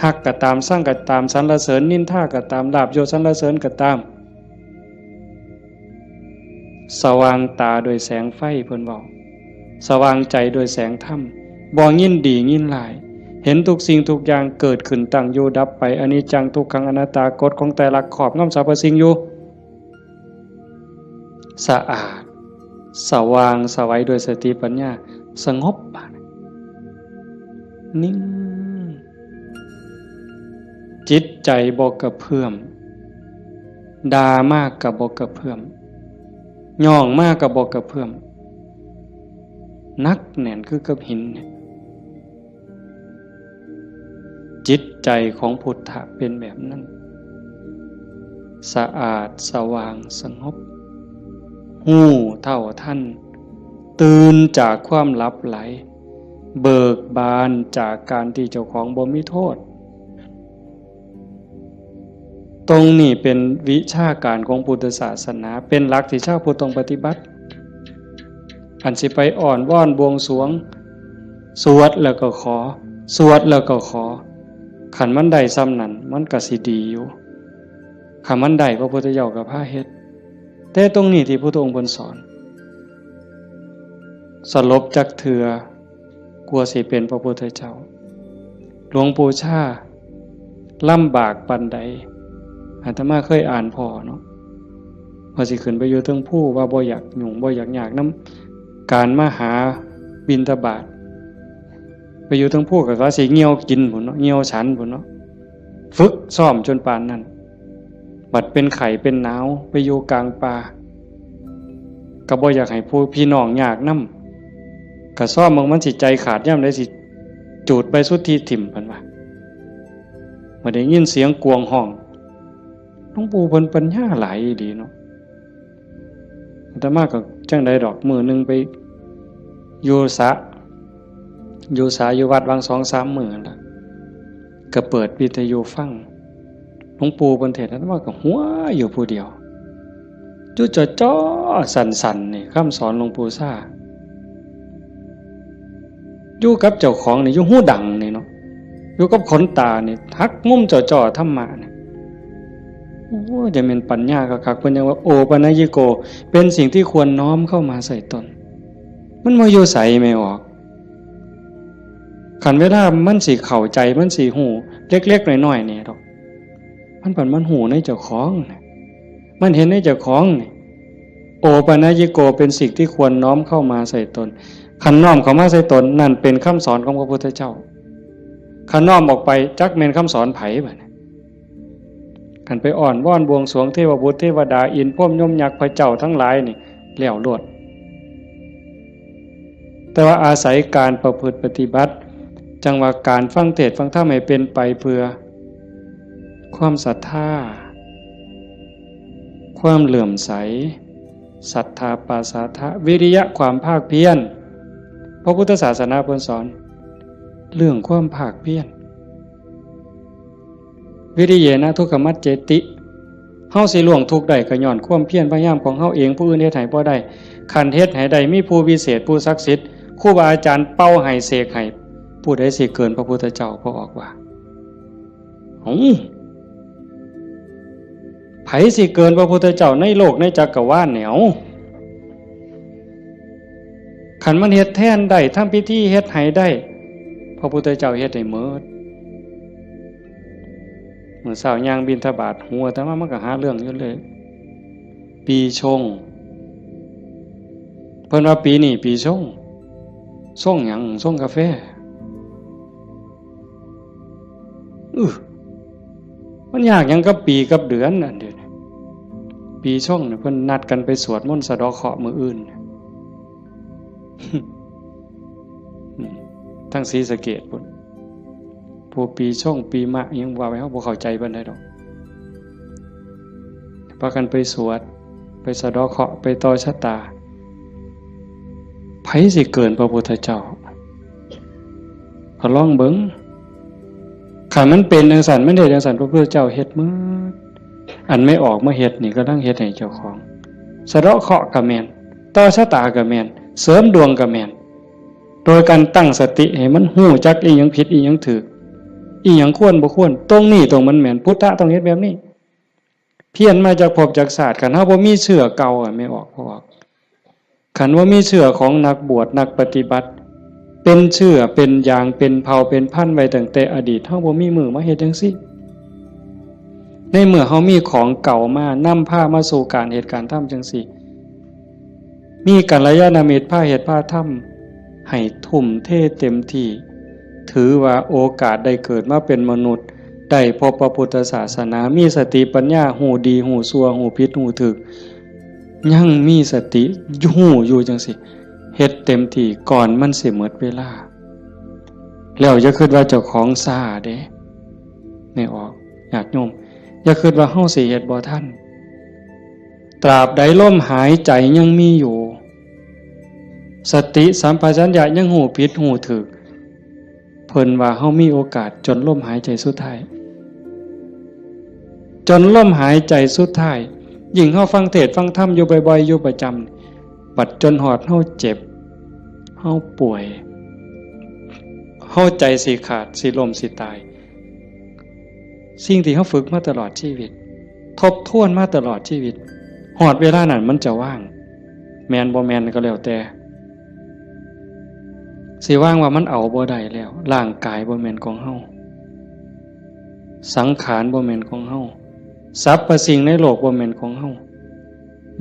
หักก็ตามสร้างก็ตามสรรเสริญนินทาก็ตามลาภยศสรรเสริญก็ตามสว่างตาโดยแสงไฟเพิ่นบอกสว่างใจโดยแสงธรรมบ่ยินดียินร้ายเห็นทุกสิ่งทุกอย่างเกิดขึ้นตั้งอยู่ดับไปอนิจจังทุกขังอนัตตากฎของแต่ละขอบงำสรรพสิ่งอยู่สะอาดสว่างสวัยด้วยสติปัญญาสงบนิ่งจิตใจบ่กระเพื่อมด่ามากกับบ่กระเพื่อมย่องมากกับบ่กระเพื่อมนักแน่นคือกับหินจิตใจของพุทธะเป็นแบบนั้นสะอาดสว่างสงบหูเท่าท่านตื่นจากความลับไหลเบิกบานจากการที่เจ้าของบ่มีโทษตรงนี้เป็นวิชาการของพุทธศาสนาเป็นหลักที่ชาวพุทธต้องปฏิบัติอันสิไปอ่อนว่อนบวงสรวงสวดแล้วก็ขอสวดแล้วก็ขอขันมันได้ซ้ำนั้นมันก็สิดีอยู่ขันมันได้พระพุทธเจ้าก็พาเฮ็ดแต่ตรงนี้ที่พระพุทธองค์เพิ่นสอนสลบจักเถื่อกลัวสิเป็นพระพุทธเจ้าหลวงปู่ชาลำบากปานใดอาตมาเคยอ่านพอเนาะว่าสิขึ้นไปอยู่เทิงผู้ว่าบ่อยากยุ่งบ่อยากยากนำการมาหาบิณฑบาตไปอยู่เทิงผู้ก็ว่าสิเหี่ยวกินพุ่นเนาะเหี่ยวฉันพุ่นเนาะฝึกซ้อมจนปานนั้นบัดเป็นไข้เป็นหนาวไปอยู่กลางป่าก็บ่อยากให้ผู้พี่น้องยากนำก็ซ้อมมันสิใจขาดยามใดสิจูดไปสุดที่ถิ่มเพิ่นว่าบ่ได้ยินเสียงกวงห้องหลวงปู่เพิ่นปัญญาหลายดีเนาะอาตมาก็จังได๋ดอกมื้อนึงไปอยู่อยู่วัดวัง 2-3 มื้อนั่นล่ะก็เปิดวิทยุฟังหลวงปู่เพิ่นเทศน์อาตมาก็หัวอยู่ผู้เดียวจุจ่อๆสั่นๆนี่คำสอนหลวงปู่ซ่าอยู่กับเจ้าของนี่อยู่หูดังนี่เนาะอยู่กับขนตานี่ทักงุ่มจ่อๆธรรมะนี่โอ้จะเป็นปัญญาคักๆเพิ่นยังว่าโอปนัญญิโกเป็นสิ่งที่ควรน้อมเข้ามาใส่ตนมันบ่อยู่ไสไม่ออกคันเวลามันสิเข้าใจมันสิฮู้เล็กๆน้อยๆนี่ดอกมันหูในเจ้าของมันเห็นในเจ้าของนี่โอปนัญญิโกเป็นสิ่งที่ควรน้อมเข้ามาใส่ตนคันน้อมเข้ามาใส่ตนนั่นเป็นคำสอนของพระพุทธเจ้าคันน้อมออกไปจักแม่นคำสอนไผบัดนี้คันไปอ่อนว่อนบวงสรวงเทวบุตรเทวดาอินทร์พรหมยมยักษ์พระเจ้าทั้งหลายนี่แล้วโลดแต่ว่าอาศัยการประพฤติปฏิบัติจังว่าการฟังเทศน์ฟังธรรมให้เป็นไปเพื่อความศรัทธาความเหลื่อมใสศรัทธาปาสาทะวิริยะความภาคเพียรพระพุทธศาสนาเพิ่นสอนเรื่องความภาคเพียรวิริยะนะทุกขมัจเจติเฮาสิล่วงทุกข์ได้ก็ย้อนความเพียรพยายามของเฮาเองผู้อื่นเฮ็ดให้บ่ได้คันเฮ็ดให้ได้มีผู้วิเศษผู้ศักดิ์สิทธิ์ครูบาอาจารย์เป่าให้เสกให้ผู้ใดสิเกินพระพุทธเจ้าพระออกว่าไผสิเกินพระพุทธเจ้าในโลกในจักรวาลเนี่ยคันมันเฮ็ดแทนได้ทำพิธีเฮ็ดให้ได้พระพุทธเจ้าเฮ็ดให้หมดเมื่อเช้าย่างบิณฑบาตหัวแต่ว่ามันก็หาเรื่องอยู่เลยปีชงเพิ่นว่าปีนี้ปีชงส่งหยังส่งกาแฟมันยากหยังกับปีกับเดือนน่ะเดี๋ยวนี้ปีชงเนี่ยเพิ่นนัดกันไปสวดมนต์สะเดาะเคราะห์มื้ออื่นทั้งศรีสะเกษพุ่นผู้ปีชงปีมะยังว่าไว้เฮาบ่เข้าใจปานใดดอกพากันไปสวดไปสะเดาะเคราะห์ไปต่อชะตาไผสิเกินพระพุทธเจ้าก็ลองเบิ่ง ขันมันเป็นจังสันมันเฮ็ดจังสันพระพุทธเจ้าเฮ็ดมื้ออันไม่ออกมาเฮ็ดนี่ก็ต้องเฮ็ดให้เจ้าของสะเดาะเคราะห์ก็แม่นต่อชะตาก็แม่นเสริมดวงก็แม่นโดยการตั้งสติให้มันฮู้จักอีหยังผิดอีหยังถูกอีหยังควรบ่ควรตรงนี้ตรงมันแม่นพุทธะต้องเฮ็ดแบบนี้เพี้ยนมาจากภพจากศาสตร์คันเฮาบ่มีเชื่อเก่าไม่ออกคันว่ามีเชื่อของนักบวชนักปฏิบัติเป็นเชื่อเป็นอย่างเป็นเผ่าเป็นพันธุ์ไว้ตั้งแต่อดีตเฮาบ่มีมือมาเฮ็ดจังซี่ในเมื่อเฮามีของเก่ามานำพามาสู่การเหตุการณ์ทำจังซี่มีกัลยาณมิตรพาเหตุพาทำให้ทุ่มเทเต็มที่ถือว่าโอกาสได้เกิดมาเป็นมนุษย์ได้พบพระพุทธศาสนามีสติปัญญาหูดีหูชั่วหูผิดหูถูกยังมีสติหูอยู่จังสิเฮ็ดเต็มที่ก่อนมันสิหมดเวลาแล้วอย่าคิดว่าเจ้าของซ่าเด้ไม่ออกญาติโยมอย่าคิดว่าเฮาสิเฮ็ดบ่ทันตราบใดลมหายใจยังมีอยู่สติสัมปชัญญะยังหูผิดหูถูกเพิ่นว่าเฮามีโอกาสจนลมหายใจสุดท้ายจนลมหายใจสุดท้ายยิ่งเฮาฟังเทศน์ฟังธรรมอยู่บ่อยๆอยู่ประจำบัดจนหอดเฮาเจ็บเฮาป่วยเฮาใจสิขาดสิล้มสิตายสิ่งที่เฮาฝึกมาตลอดชีวิตทบทวนมาตลอดชีวิตหอดเวลานั้นมันจะว่างแม่นบ่แม่นก็แล้วแต่สิว่างว่ามันเอาบ่ได้แล้วร่างกายบ่แม่นของเฮาสังขารบ่แม่นของเฮาสรรพสิ่งในโลกบ่แม่นของเฮา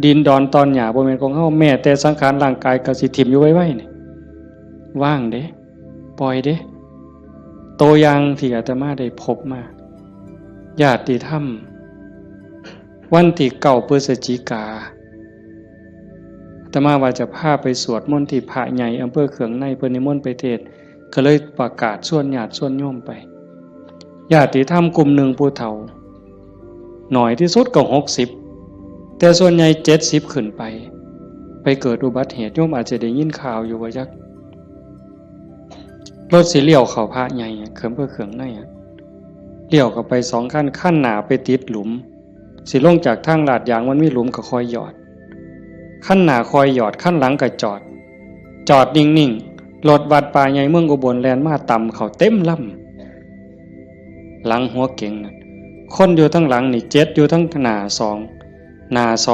ดินดอนตอนหญ้าบ่แม่นของเฮาแม้แต่สังขารร่างกายก็สิทิ่มอยู่ไว้ๆนี่ว่างเด้ปล่อยเด้ตัวอย่างที่อาตมาได้พบมาญาติธรรมวันที่9 พฤศจิกายนอาตมาว่าจะพาไปสวดมนต์ที่พระใหญ่อำเภอเขืองในเพิ่นนิมนต์ไปเทศน์ก็เลยประกาศชวนญาติชวนโยมไปญาติธรรมกลุ่มหนึ่งผู้เฒ่าหน่อยที่สุดก็60แต่ส่วนใหญ่70ขึ้นไปเกิดอุบัติเหตุโยมอาจจะได้ยินข่าวอยู่ว่าจักรถสิเลี้ยวเข้าพระใหญ่เขื่อนเพื่อเขื่องในเลี้ยวเข้าไป2ขั้นหน้าไปติดหลุมสิลงจากทางลาดยางมันมีหลุมก็คอยหยอดขั้นหน้าคอยหยอดขั้นหลังก็จอดนิ่งๆรถวัดป่าใหญ่เมืองอุบลแล่นมาต่ำเข้าเต็มลำหลังหัวเก๋งนั่นคนอยู่ทั้งหลังนี่7อยู่ทั้งหน้า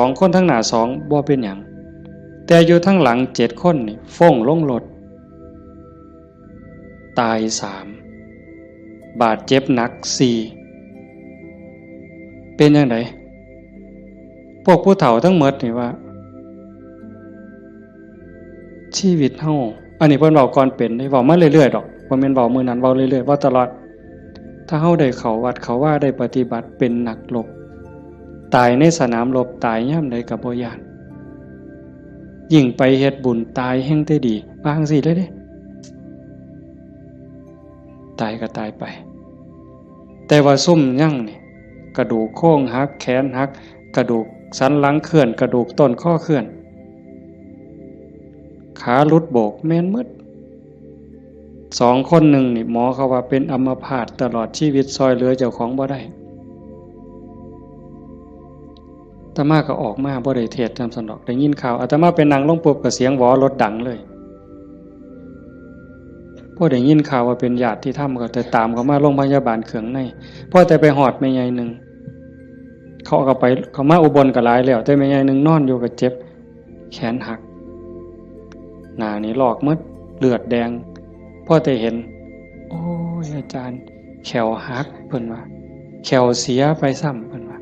2คนทั้งหน้า2บ่เป็นหยังแต่อยู่ทั้งหลัง7คนนี่ฟ้องลงรถตาย3บาดเจ็บหนัก4เป็นจังไดพวกผู้เฒ่าทั้งหมดนี่ว่าชีวิตเฮาอันนี้เพิ่นเว้าก่อนเป็นได้เว้ามาเรื่อยๆดอกบ่แม่นเว้ามื้อนั้นเว้าเรื่อยๆเว้าตลอดถ้าเฮาได้เข้าวัดเข้าว่าได้ปฏิบัติเป็นนักรบตายในสนามรบตายยามใดก็บ่ย้านยิ่งไปเฮ็ดบุญตายแห่งแต่ดีว่าจังซี่เลยเด้ตายก็ตายไปแต่ว่าซุ่มยั่งนี่กระดูกโค้งหักแขนหักกระดูกสันหลังเคลื่อนกระดูกต้นข้อเคลื่อนขาหลุดโบกแม่นหมด2คนหนึ่งนี่หมอเขาว่าเป็นอัมพาตตลอดชีวิตซอยเหลือเจ้าของบ่ได้อาตมาก็ออกมาบ่ได้เทศน์จำสนอกได้ยินข่าวอาตมาเป็นนางลงปุ๊บก็เสียงหวอรถดังเลยพอได้ยินข่าวว่าเป็นญาติที่ทำก็จะตามเขามาโรงพยาบาลเขืองในพอแต่ไปหอดแม่ใหญ่นึงเขาก็ไปเขามาอุบลก็หลายแล้วแต่แม่ใหญ่นึงนอนอยู่ก็เจ็บแขนหักหน้านี่ลอกหมดเลือดแดงพอแต่เห็นโอ้ยอาจารย์แขวหักเพิ่นว่าแขวเสียไปซ้ำเพิ่นว่า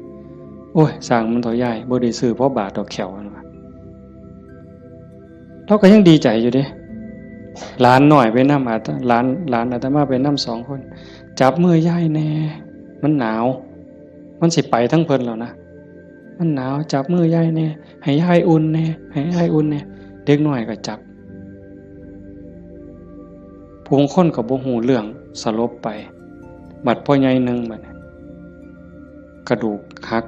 โอ้ยสร้างมันต่อใหญ่บ่ได้ซื้อเพราะบาทดอกแขวเพิ่นว่าเราก็ยังดีใจอยู่เด้หลานหน่อยไปนำหลานอาตมาไปนำ2คนจับมือยายแน่มันหนาวมันสิไปทั้งเพิ่นแล้วนะมันหนาวจับมือยายแน่ให้ยายอุ่นแน่ให้ยายอุ่นแน่เด็กน้อยก็จับผู้คนก็บ่ฮู้เรื่องสลบไปบัดพ่อใหญ่นึงบัดกระดูกหัก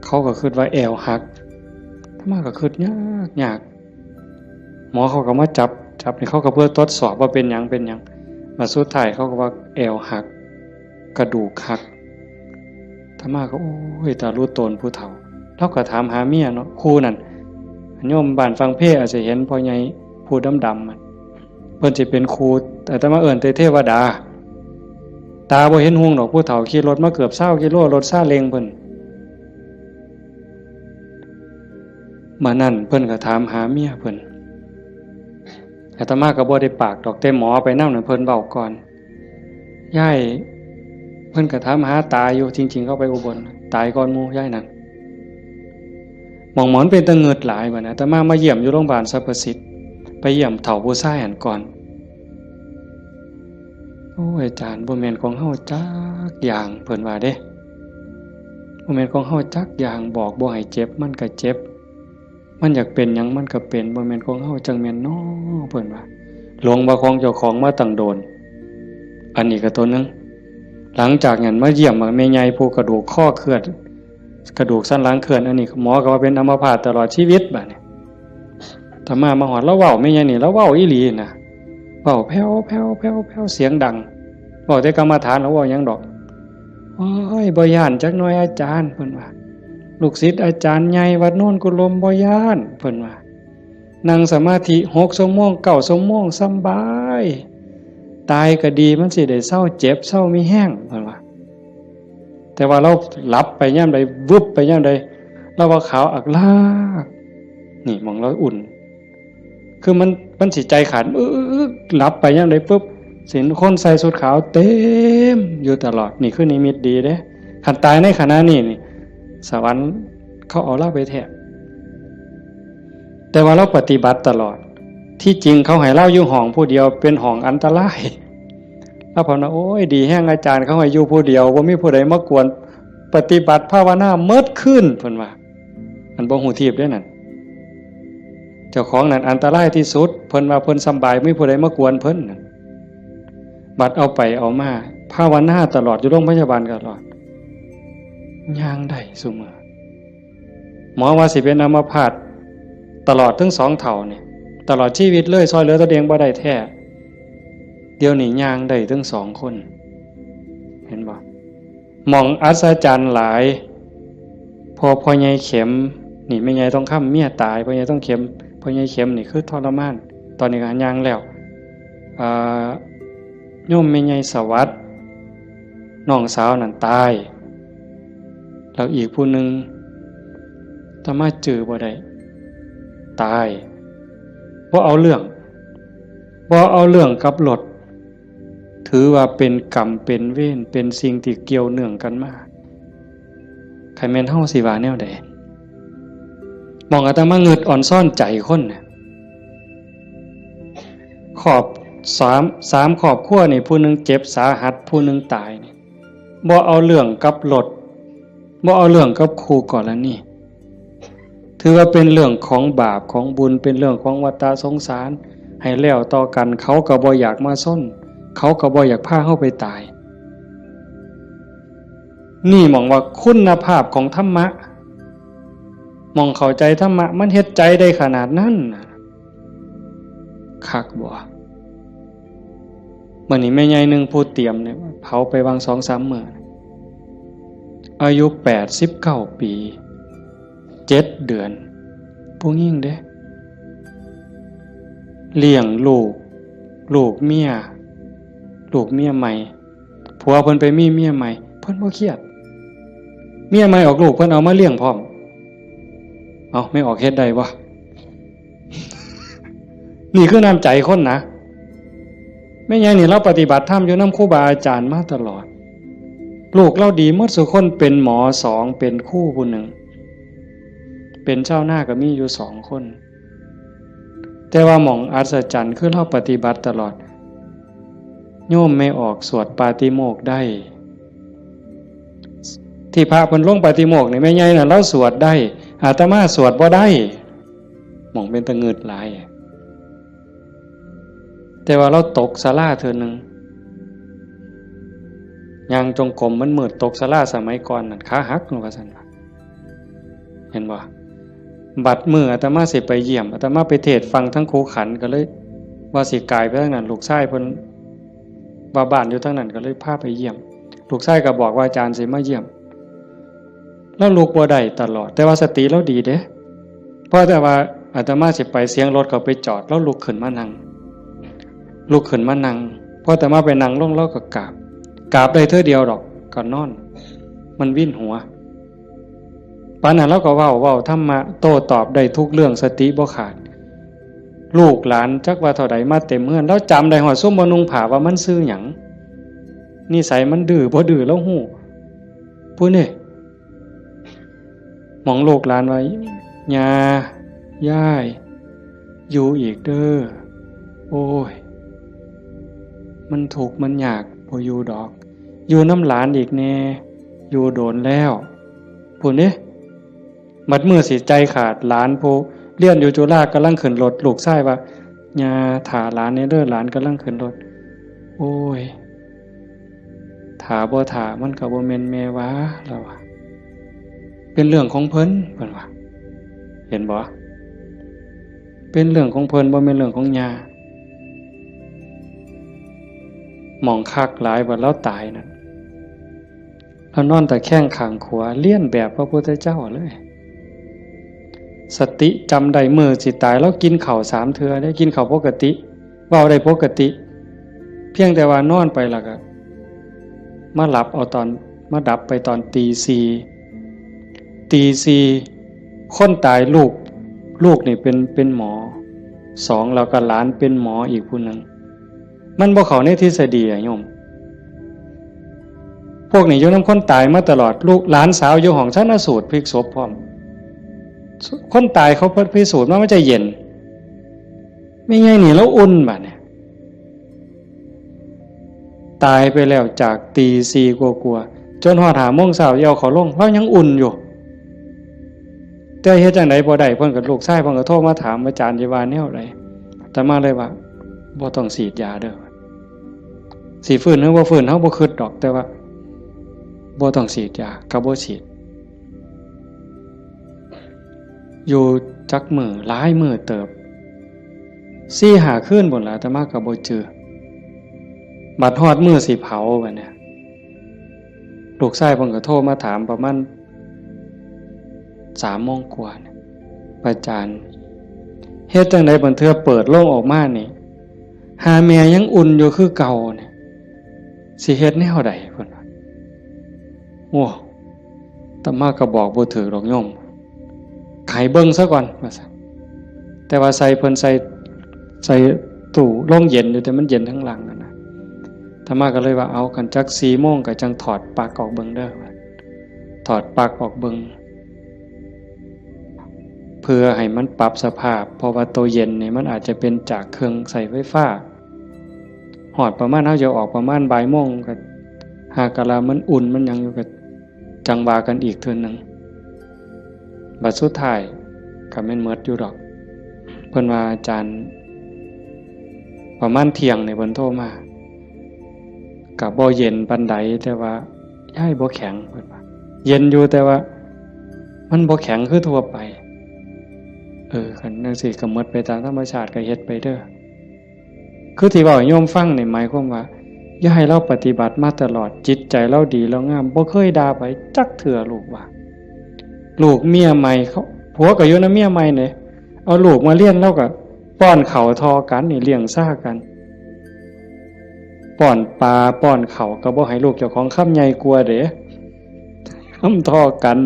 เขาก็คิดว่าแอวหักถ้ามาก็คิดยากหมอเขาก็มาจับนี่เขาก็เพื่อทดสอบว่าเป็นหยัง มาสุดท้ายเขาก็ว่าแอวหักกระดูกหักธรรมาก็โอ้ยตารู้ตนผู้เฒ่าเราก็ถามหาเมียเนาะครูนั่นโยมบ้านฟังเพลอาจจะเห็นพ่อใหญ่ผู้ดำๆมันเพิ่นสิเป็นครูแต่ธรรมาเอิ้นแต่เทวดาตาบ่เห็นห่วงดอกผู้เฒ่าขี่รถมาเกือบ20กิโลรถซาเล้งเพิ่นมานั่นเพิ่นก็ถามหาเมียเพิ่นอาตมาก็บ่ได้ปากดอกแต่หมอไปนำนั่นเพิ่นเว้าก่อนยายเพิ่นก็ถามหาตาอยู่จริงๆเขาไปอุบลตายก่อนหมู่ยายนั่นหมองหมอนเป็นตะเงิดหลายบัดน่ะอาตมาเยี่ยมอยู่โรงพยาบาลสรรพสิทธิ์ไปเยี่ยมเฒ่าผู้ชายหันก่อนโอ้ยอาจารย์บ่แม่นของเฮาจักอย่างเพิ่นว่าเด้บ่แม่นของเฮาจักอย่างบอกบ่ให้เจ็บมันก็เจ็บมันอยากเป็นหยังมันก็เป็นบ่แม่นของเฮาจังแม่นน้อเพิ่นว่าหลงว่าของเจ้าของมาตั้งโดนอันนี้ก็ตัวนึงหลังจากนั้นมาเยี่ยมแม่ใหญ่ผู้กระดูกข้อเคลื่อนกระดูกสันหลังเคลื่อนอันนี้หมอก็ว่าเป็นอัมพาตตลอดชีวิตบัดนี้ถ้ามาฮอดแล้วเว้าแม่ใหญ่นี่แล้วเว้าอีหลีน่ะเว้าแผ่วๆๆๆเสียงดังเว้าแต่กรรมฐานแล้วเว้าหยังดอกโอ้ยบ่ย้านจักหน่อยอาจารย์เพิ่นว่าลูกศิษย์อาจารย์ใหญ่วัดโน่นกุลมบ่ย้านเพิ่นว่านั่งสมาธิ6 ชั่วโมง9 ชั่วโมงสำบายตายก็ดีมันสิได้เศร้าเจ็บเศร้ามีแห้งเพิ่นว่าแต่ว่าเราหลับไปยามใดวึบไปยามใดเราว่าขาวอักลากนี่มองเราอุ่นคือมันสิใจขาดหลับไปยามใดปุ๊บสิคนใส่ชุดขาวเต็มอยู่ตลอดนี่คือนิมิตดีเด้คันตายในขณะนี้นี่สวรรค์เขาเอาเราไปแทบแต่ว่าเราปฏิบัติตลอดที่จริงเขาให้เราอยู่ห้องผู้เดียวเป็นห้องอันตรายแล้วพอนะโอ้ยดีแห้งอาจารย์เขาให้อยู่ผู้เดียวบ่มีผู้ใดมากวนปฏิบัติภาวนาเมิดขึ้นเพิ่นว่าอันบ่ฮู้ทิพย์เด้นั่นเจ้าของนั่นอันตรายที่สุดเพิ่นว่าเพิ่นสำบายไม่มีผู้ใดมากวนเพิ่นนั่นบัดเอาไปเอามาภาวนาตลอดอยู่โรงพยาบาลตลอดย่างได้ซุมื้อหมอว่าสิเป็นอัมพาตตลอดทั้ง2เท่านี่ตลอดชีวิตเลยซอยเหลือตัวเองบ่ได้แท้เดี๋ยวนี้ย่างได้ทั้ง2คนเห็นบ่มองอัศจรรย์หลายพอใหญ่เข็มนี่แม่ใหญ่ต้องค้ำเมียตายพ่อใหญ่ต้องเข็มพ่อใหญ่เข็มนี่คือทรมานตอนนี้ก็ย่างแล้วโยมแม่ใหญ่สวัสดิ์น้องสาวนั่นตายแล้วอีกผู้นึงถ้ามาเจอบ่ได้ตายบ่เอาเรื่องกับรถถือว่าเป็นกรรมเป็นเวรเป็นสิ่งที่เกี่ยวเนื่องกันมาใครแม่นเฮาสิว่าแนวใดมองอาตมาเงิดอ่อนซ่อนใจคนน่ะขอบ3ครอบครัวนี่ผู้นึงเจ็บสาหัสผู้นึงตายนี่บ่เอาเรื่องกับรถบ่เอาเรื่องกับครูกรณีถือว่าเป็นเรื่องของบาปของบุญเป็นเรื่องของวัฏสงสารให้แล้วต่อกันเขาก็บ่อยากมาซ่อนเขาก็บ่อยากพาเฮาไปตายนี่มองว่าคุณภาพของธรรมะมองเข้าใจธรรมะมันเฮ็ดใจได้ขนาดนั้นคักบ่มื้อนี้แม่ใหญ่นึงผู้เตรียมเนี่ยเผาไปวาง 2-3 มื้ออายุ89 ปี7 เดือนผู้หญิงเด้เลี้ยงลูกเมียใหม่ผัวเพิ่นไปมีเมียใหม่เพิ่นบ่เครียดเมียใหม่ออกลูกเพิ่นเอามาเลี้ยงพร้อมเอาไม่ออกเฮ็ดได้บ่ นี่คือน้ำใจคนนะแม่ใหญ่นี่เราปฏิบัติธรรมอยู่นำครูบาอาจารย์มาตลอดลูกเราดีหมดทุกคนเป็นหมอ2เป็นครูผู้หนึ่งเป็นเจ้าหน้าก็มีอยู่2คนแต่ว่าหม่องอัศจรรย์คือเราปฏิบัติตลอดโยมไม่ออกสวดปาติโมกข์ได้ที่พระเพิ่นลงปาติโมกข์นี่แม่ใหญ่น่ะเราสวดได้อาตมาสวดบ่ได้หม่องเป็นตะงึดหลายแต่ว่าเราตกศาลาเทื่อนึงย่างจงกรมมันมืดตกศาลาสมัยก่อนนั่นขาหักว่าซั่นเห็นบ่บัดมื้ออาตมาสิไปเยี่ยมอาตมาไปเทศน์ฟังทั้งครูขันก็เลยว่าสิกายไปทางนั้นลูกชายเพิ่น ว่าบ้านอยู่ทั้งนั้นก็เลยพาไปเยี่ยมลูกชายก็บอกว่าอาจารย์สิมาเยี่ยมแล้วลูกบ่ได้ตลอดแต่ว่าสติเราดีเด้เพราะแต่ว่าอาตมาสิไปเสียงรถเขาไปจอดแล้วลุกขึ้นมานั่งพอแต่มาไปนั่งลงแล้วก็กราบได้เท่าเดียวดอกก็นอนมันวิ่นหัวปานนั้นเราก็เว้าธรรมะโต้ตอบได้ทุกเรื่องสติบ่ขาดลูกหลานจักว่าเท่าใดมาเต็มเฮือนแล้วจำได้ฮอดซุมบ่นุ่งผ้าว่ามันชื่อหยังนิสัยมันดื้อบ่ดื้อแล้วฮู้ผู้นี่หมองลูกหลานไว้ย่าย่ายอยู่อีกเด้อโอ้ยมันทุกข์มันยากบ่อยู่ดอกอยู่น้ำหลานอีกแน่อยู่โดนแล้วผู้นี่มัดมือสิใจขาดหลานผู้เรียนอยู่จุฬากำลังขึ้นรถลูกชายว่าย่าถาหลานในเด้อหลานกำลังขึ้นรถโอ้ยถาบ่ถามันก็บ่แม่นแม่วะแล้วว่าเป็นเรื่องของเพิ่นว่าเห็นบ่เป็นเรื่องของเพิ่นบ่แม่นเรื่องของย่าหมองคักหลายว่าแล้วตายนั่นแล้วนอนแต่แข้งข้างขวาเลียนแบบพระพุทธเจ้าเลยสติจำได้มือสิตายแล้วกินข้าว3เทื่อได้กินข้าวปกติเว้าได้ปกติเพียงแต่ว่านอนไปแล้วก็มาหลับเอาตอนมาดับไปตอนตี 4คนตายลูกนี่เป็นหมอ2แล้วก็หลานเป็นหมออีกผู้นึงมันบ่เข้าในทฤษฎีอะโยมพวกนี้อยู่นำคนตายมาตลอดลูกหลานสาวอยู่ห้องชันสูตรพลิกศพพร้อมคนตายเขาพิสูจน์ว่ามันจะเย็นไม่ไงนี่แล้วอุ่นบัดเนี่ยตายไปแล้วจากตี 4กว่าๆจนฮอด 5 โมงเช้าเอาเขาลงแล้วยังอุ่นอยู่แต่เฮ็ดจังได๋บ่ได้เพิ่นก็ลูกชายเพิ่นก็โทรมาถามอาจารย์สิว่าแนวใดแต่มาเลยว่าบ่ต้องฉีดยาเด้อสิฟื้นหรือบ่ฟื้นเฮาบ่คิดดอกแต่ว่าบ่ต้องฉีดยาก็บ่ฉีดอยู่จักมือหลายมือเติบ4-5 คืนพุ่นล่ะแต่มาก็บ่เจอบัดฮอดมื้อสิเผาบัดเนี่ยลูกชายเพิ่นก็โทรมาถามประมาณ3 โมงกว่าเนี่ยอาจารย์เฮ็ดจังได๋บัดเทื่อเปิดโลงออกมานี่หาแม่ยังอุ่นอยู่คือเก่าเนี่ยสิเฮ็ดแนวใดเพิ่นว่าโอ้อาตมาก็บอกบ่ถูกดอกโยมไขเบิ่งซะก่อนว่าซั่นแต่ว่าใส่เพิ่นใส่ตู้โรงเย็นอยู่แต่มันเย็นทั้งหลังนะอาตมาก็เลยว่าเอากันจัก 4 โมงก็จังถอดปลั๊กออกเบิ่งเด้อถอดปลั๊กออกเบิ่งเพื่อให้มันปรับสภาพเพราะว่าตัวเย็นนี่มันอาจจะเป็นจากเครื่องใส่ไฟฟ้าหอดประมาณเฮาจะออกประมาณบ่ายโมงก็หากะลามันอุ่นมันยังอยู่ก็จังว่ากันอีกเทื่อนึงบัดสุดท้ายก็แม่นหมดอยู่ดอกเพิ่นว่าอาจารย์ประมาณเที่ยงนี่เพิ่นโทรมาก็บ่เย็นปานใดแต่ว่าย้ายบ่แข็งเพิ่นว่าเย็นอยู่แต่ว่ามันบ่แข็งคือทั่วไปคันจังซี่ก็หมดไปตามธรรมชาติก็เฮ็ดไปเด้อคือที่เว้าให้โยมฟังนี่หมายความว่าอย่าให้เราปฏิบัติมาตลอดจิตใจเราดีแล้วงามบ่เคยด่าไผจักเทื่อลูกว่าลูกเมียใหม่เขาผัวก็อยู่นำเมียใหม่นี่เอาลูกมาเลี้ยงแล้วก็ป้อนข้าวทอกันนี่เลี้ยงซ่ากันป้อนปลาป้อนข้าวก็บ่ให้ลูกเจ้าของคำใหญ่กลัวเด้คำทอกัน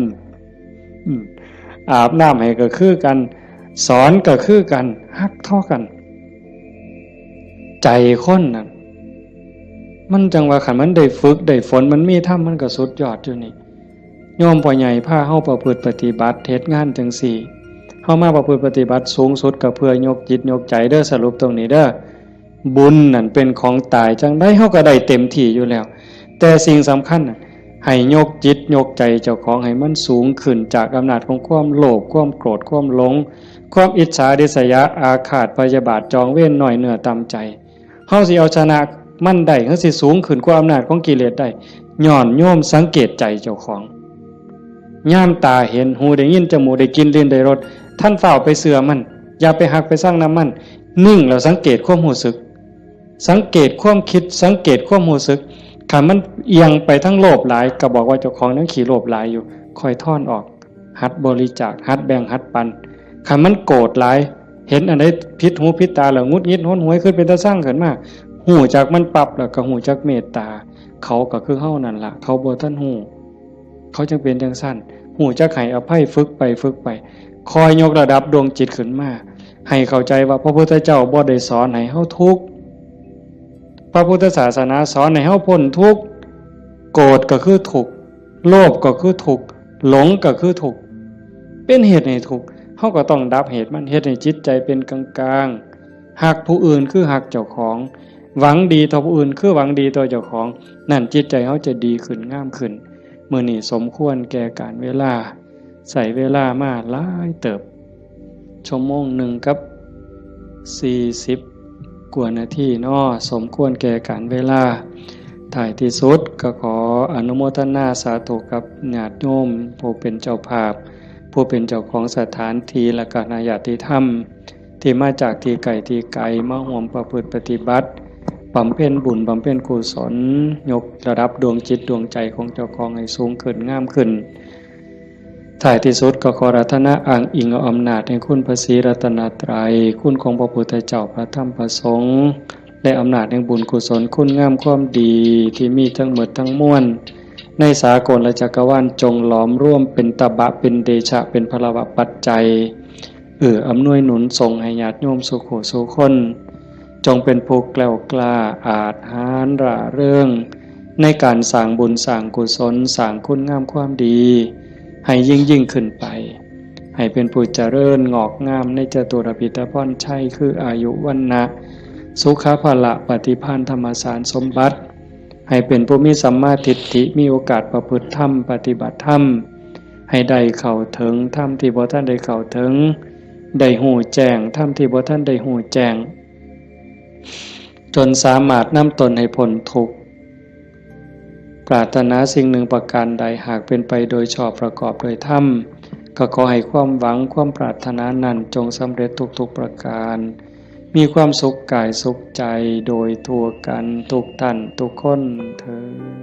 อาบน้ำให้ก็คือกันสอนก็คือกันฮักทอกันใจคนน่ะมันจังว่าคันมันได้ฝึกได้ฝนมันมีธรรมมันก็สุดยอดอยู่นี่โยมพ่อใหญ่พาเฮาประพฤติปฏิบัติเฮ็ดงานจังซี่เฮามาประพฤติปฏิบัติสูงสุดก็เพื่อยกจิตยกใจเด้อสรุปตรงนี้เด้อบุญนั่นเป็นของตายจังได๋เฮาก็ได้เต็มที่อยู่แล้วแต่สิ่งสำคัญน่ะให้ยกจิตยกใจเจ้าของให้มันสูงขึ้นจากอำนาจของความโลภความโกรธความหลงความอิจฉาริษยาอาฆาตพยาบาทจองเวรน้อยเนื้อต่ำใจเฮาสิเอาชนะมันได้เฮาสิสูงขึ้นกว่าอำนาจของกิเลสได้ย้อนโยมสังเกตใจเจ้าของย่ามตาเห็นหูได้ยินจมูกได้กินลิ้นได้รสท่านเฝ้าไปเสื่อมันอย่าไปหักไปสร้างน้ำมันนิ่งแล้วสังเกตความรู้สึก สังเกตความคิดสังเกตความรู้สึกถ้ามันเอียงไปทั้งโลภหลายก็บอกว่าเจ้าของนั้นขี้โลภหลายอยู่ค่อยถอนออกหัดบริจาคหัดแบ่งหัดปันถ้ามันโกรธหลายเห็นอันใดผิดหูผิดตาแล้วงุดงิดห้นหวยขึ้นเป็นตาสร้างขึ้นมาหูจากมันปรับแล้วก็หูจากเมตตาเขาก็คือเฮานั่นล่ะเขาบ่ทันหูเขาจึงเป็นจังซั่นหูจักให้อภัยฝึกไปคอยยกระดับดวงจิตขึ้นมาให้เข้าใจว่าพระพุทธเจ้าบ่ได้สอนให้เฮาทุกข์พระพุทธศาสนาสอนให้เฮาพ้นทุกข์โกรธก็คือทุกข์โลภก็คือทุกข์หลงก็คือทุกข์เป็นเหตุให้ทุกข์เฮาก็ต้องดับเหตุมันเฮ็ดให้จิตใจเป็นกลางๆฮักผู้อื่นคือฮักเจ้าของหวังดีต่อผู้อื่นคือหวังดีต่อเจ้าของนั่นจิตใจเฮาจะดีขึ้นงามขึ้นมื้อนี้สมควรแก่การเวลาใส่เวลามาหลายเติบชั่วโมงหนึ่งกับ40กว่านาทีเนาะสมควรแก่การเวลาท้ายที่สุดก็ขออนุโมทนาสาธุกับญาติโยมผู้เป็นเจ้าภาพผู้เป็นเจ้าของสถานที่และก็ญาติธรรมที่มาจากที่ไกลมาร่วมประพฤติปฏิบัติบำเพ็ญบุญบำเพ็ญกุศลยกระดับดวงจิตดวงใจของเจ้าของให้สูงขึ้นงามขึ้นท้ายที่สุดก็ขออาราธนาอ้างอิงเอาอำนาจแห่งคุณพระศรีรัตนตรัยคุณของพระพุทธเจ้าพระธรรมพระสงฆ์และอำนาจแห่งบุญกุศลคุณงามความดีที่มีทั้งหมดทั้งมวลในสากลและจักรวาลจงหลอมร่วมเป็นตบะเป็นเดชะเป็นพลวะปัจจัยอำนวยหนุนส่งให้ญาติโยมสุขสุขคนจงเป็นผู้แกล้วกล้าอาจหาญร่าเริงในการสร้างบุญสร้างกุศลสร้างคุณงามความดีให้ยิ่งขึ้นไปให้เป็นผู้เจริญงอกงามในจตุรพิธพรชัยคืออายุวันนะสุขภละปฏิภาณธรรมสารสมบัติให้เป็นผู้มีสัมมาทิฏฐิมีโอกาสประพฤติธรรมปฏิบัติธรรมให้ได้เข้าถึงธรรมที่บ่ท่านได้เข้าถึงได้หูแจ้งธรรมที่บ่ท่านได้หูแจ้งจนสามารถนำตนให้พ้นทุกข์ปรารถนาสิ่งหนึ่งประการใดหากเป็นไปโดยชอบประกอบโดยธรรมก็ขอให้ความหวังความปรารถนานั้นจงสำเร็จทุกประการมีความสุขกายสุขใจโดยทั่วกันทุกท่านทุกคนเทอญ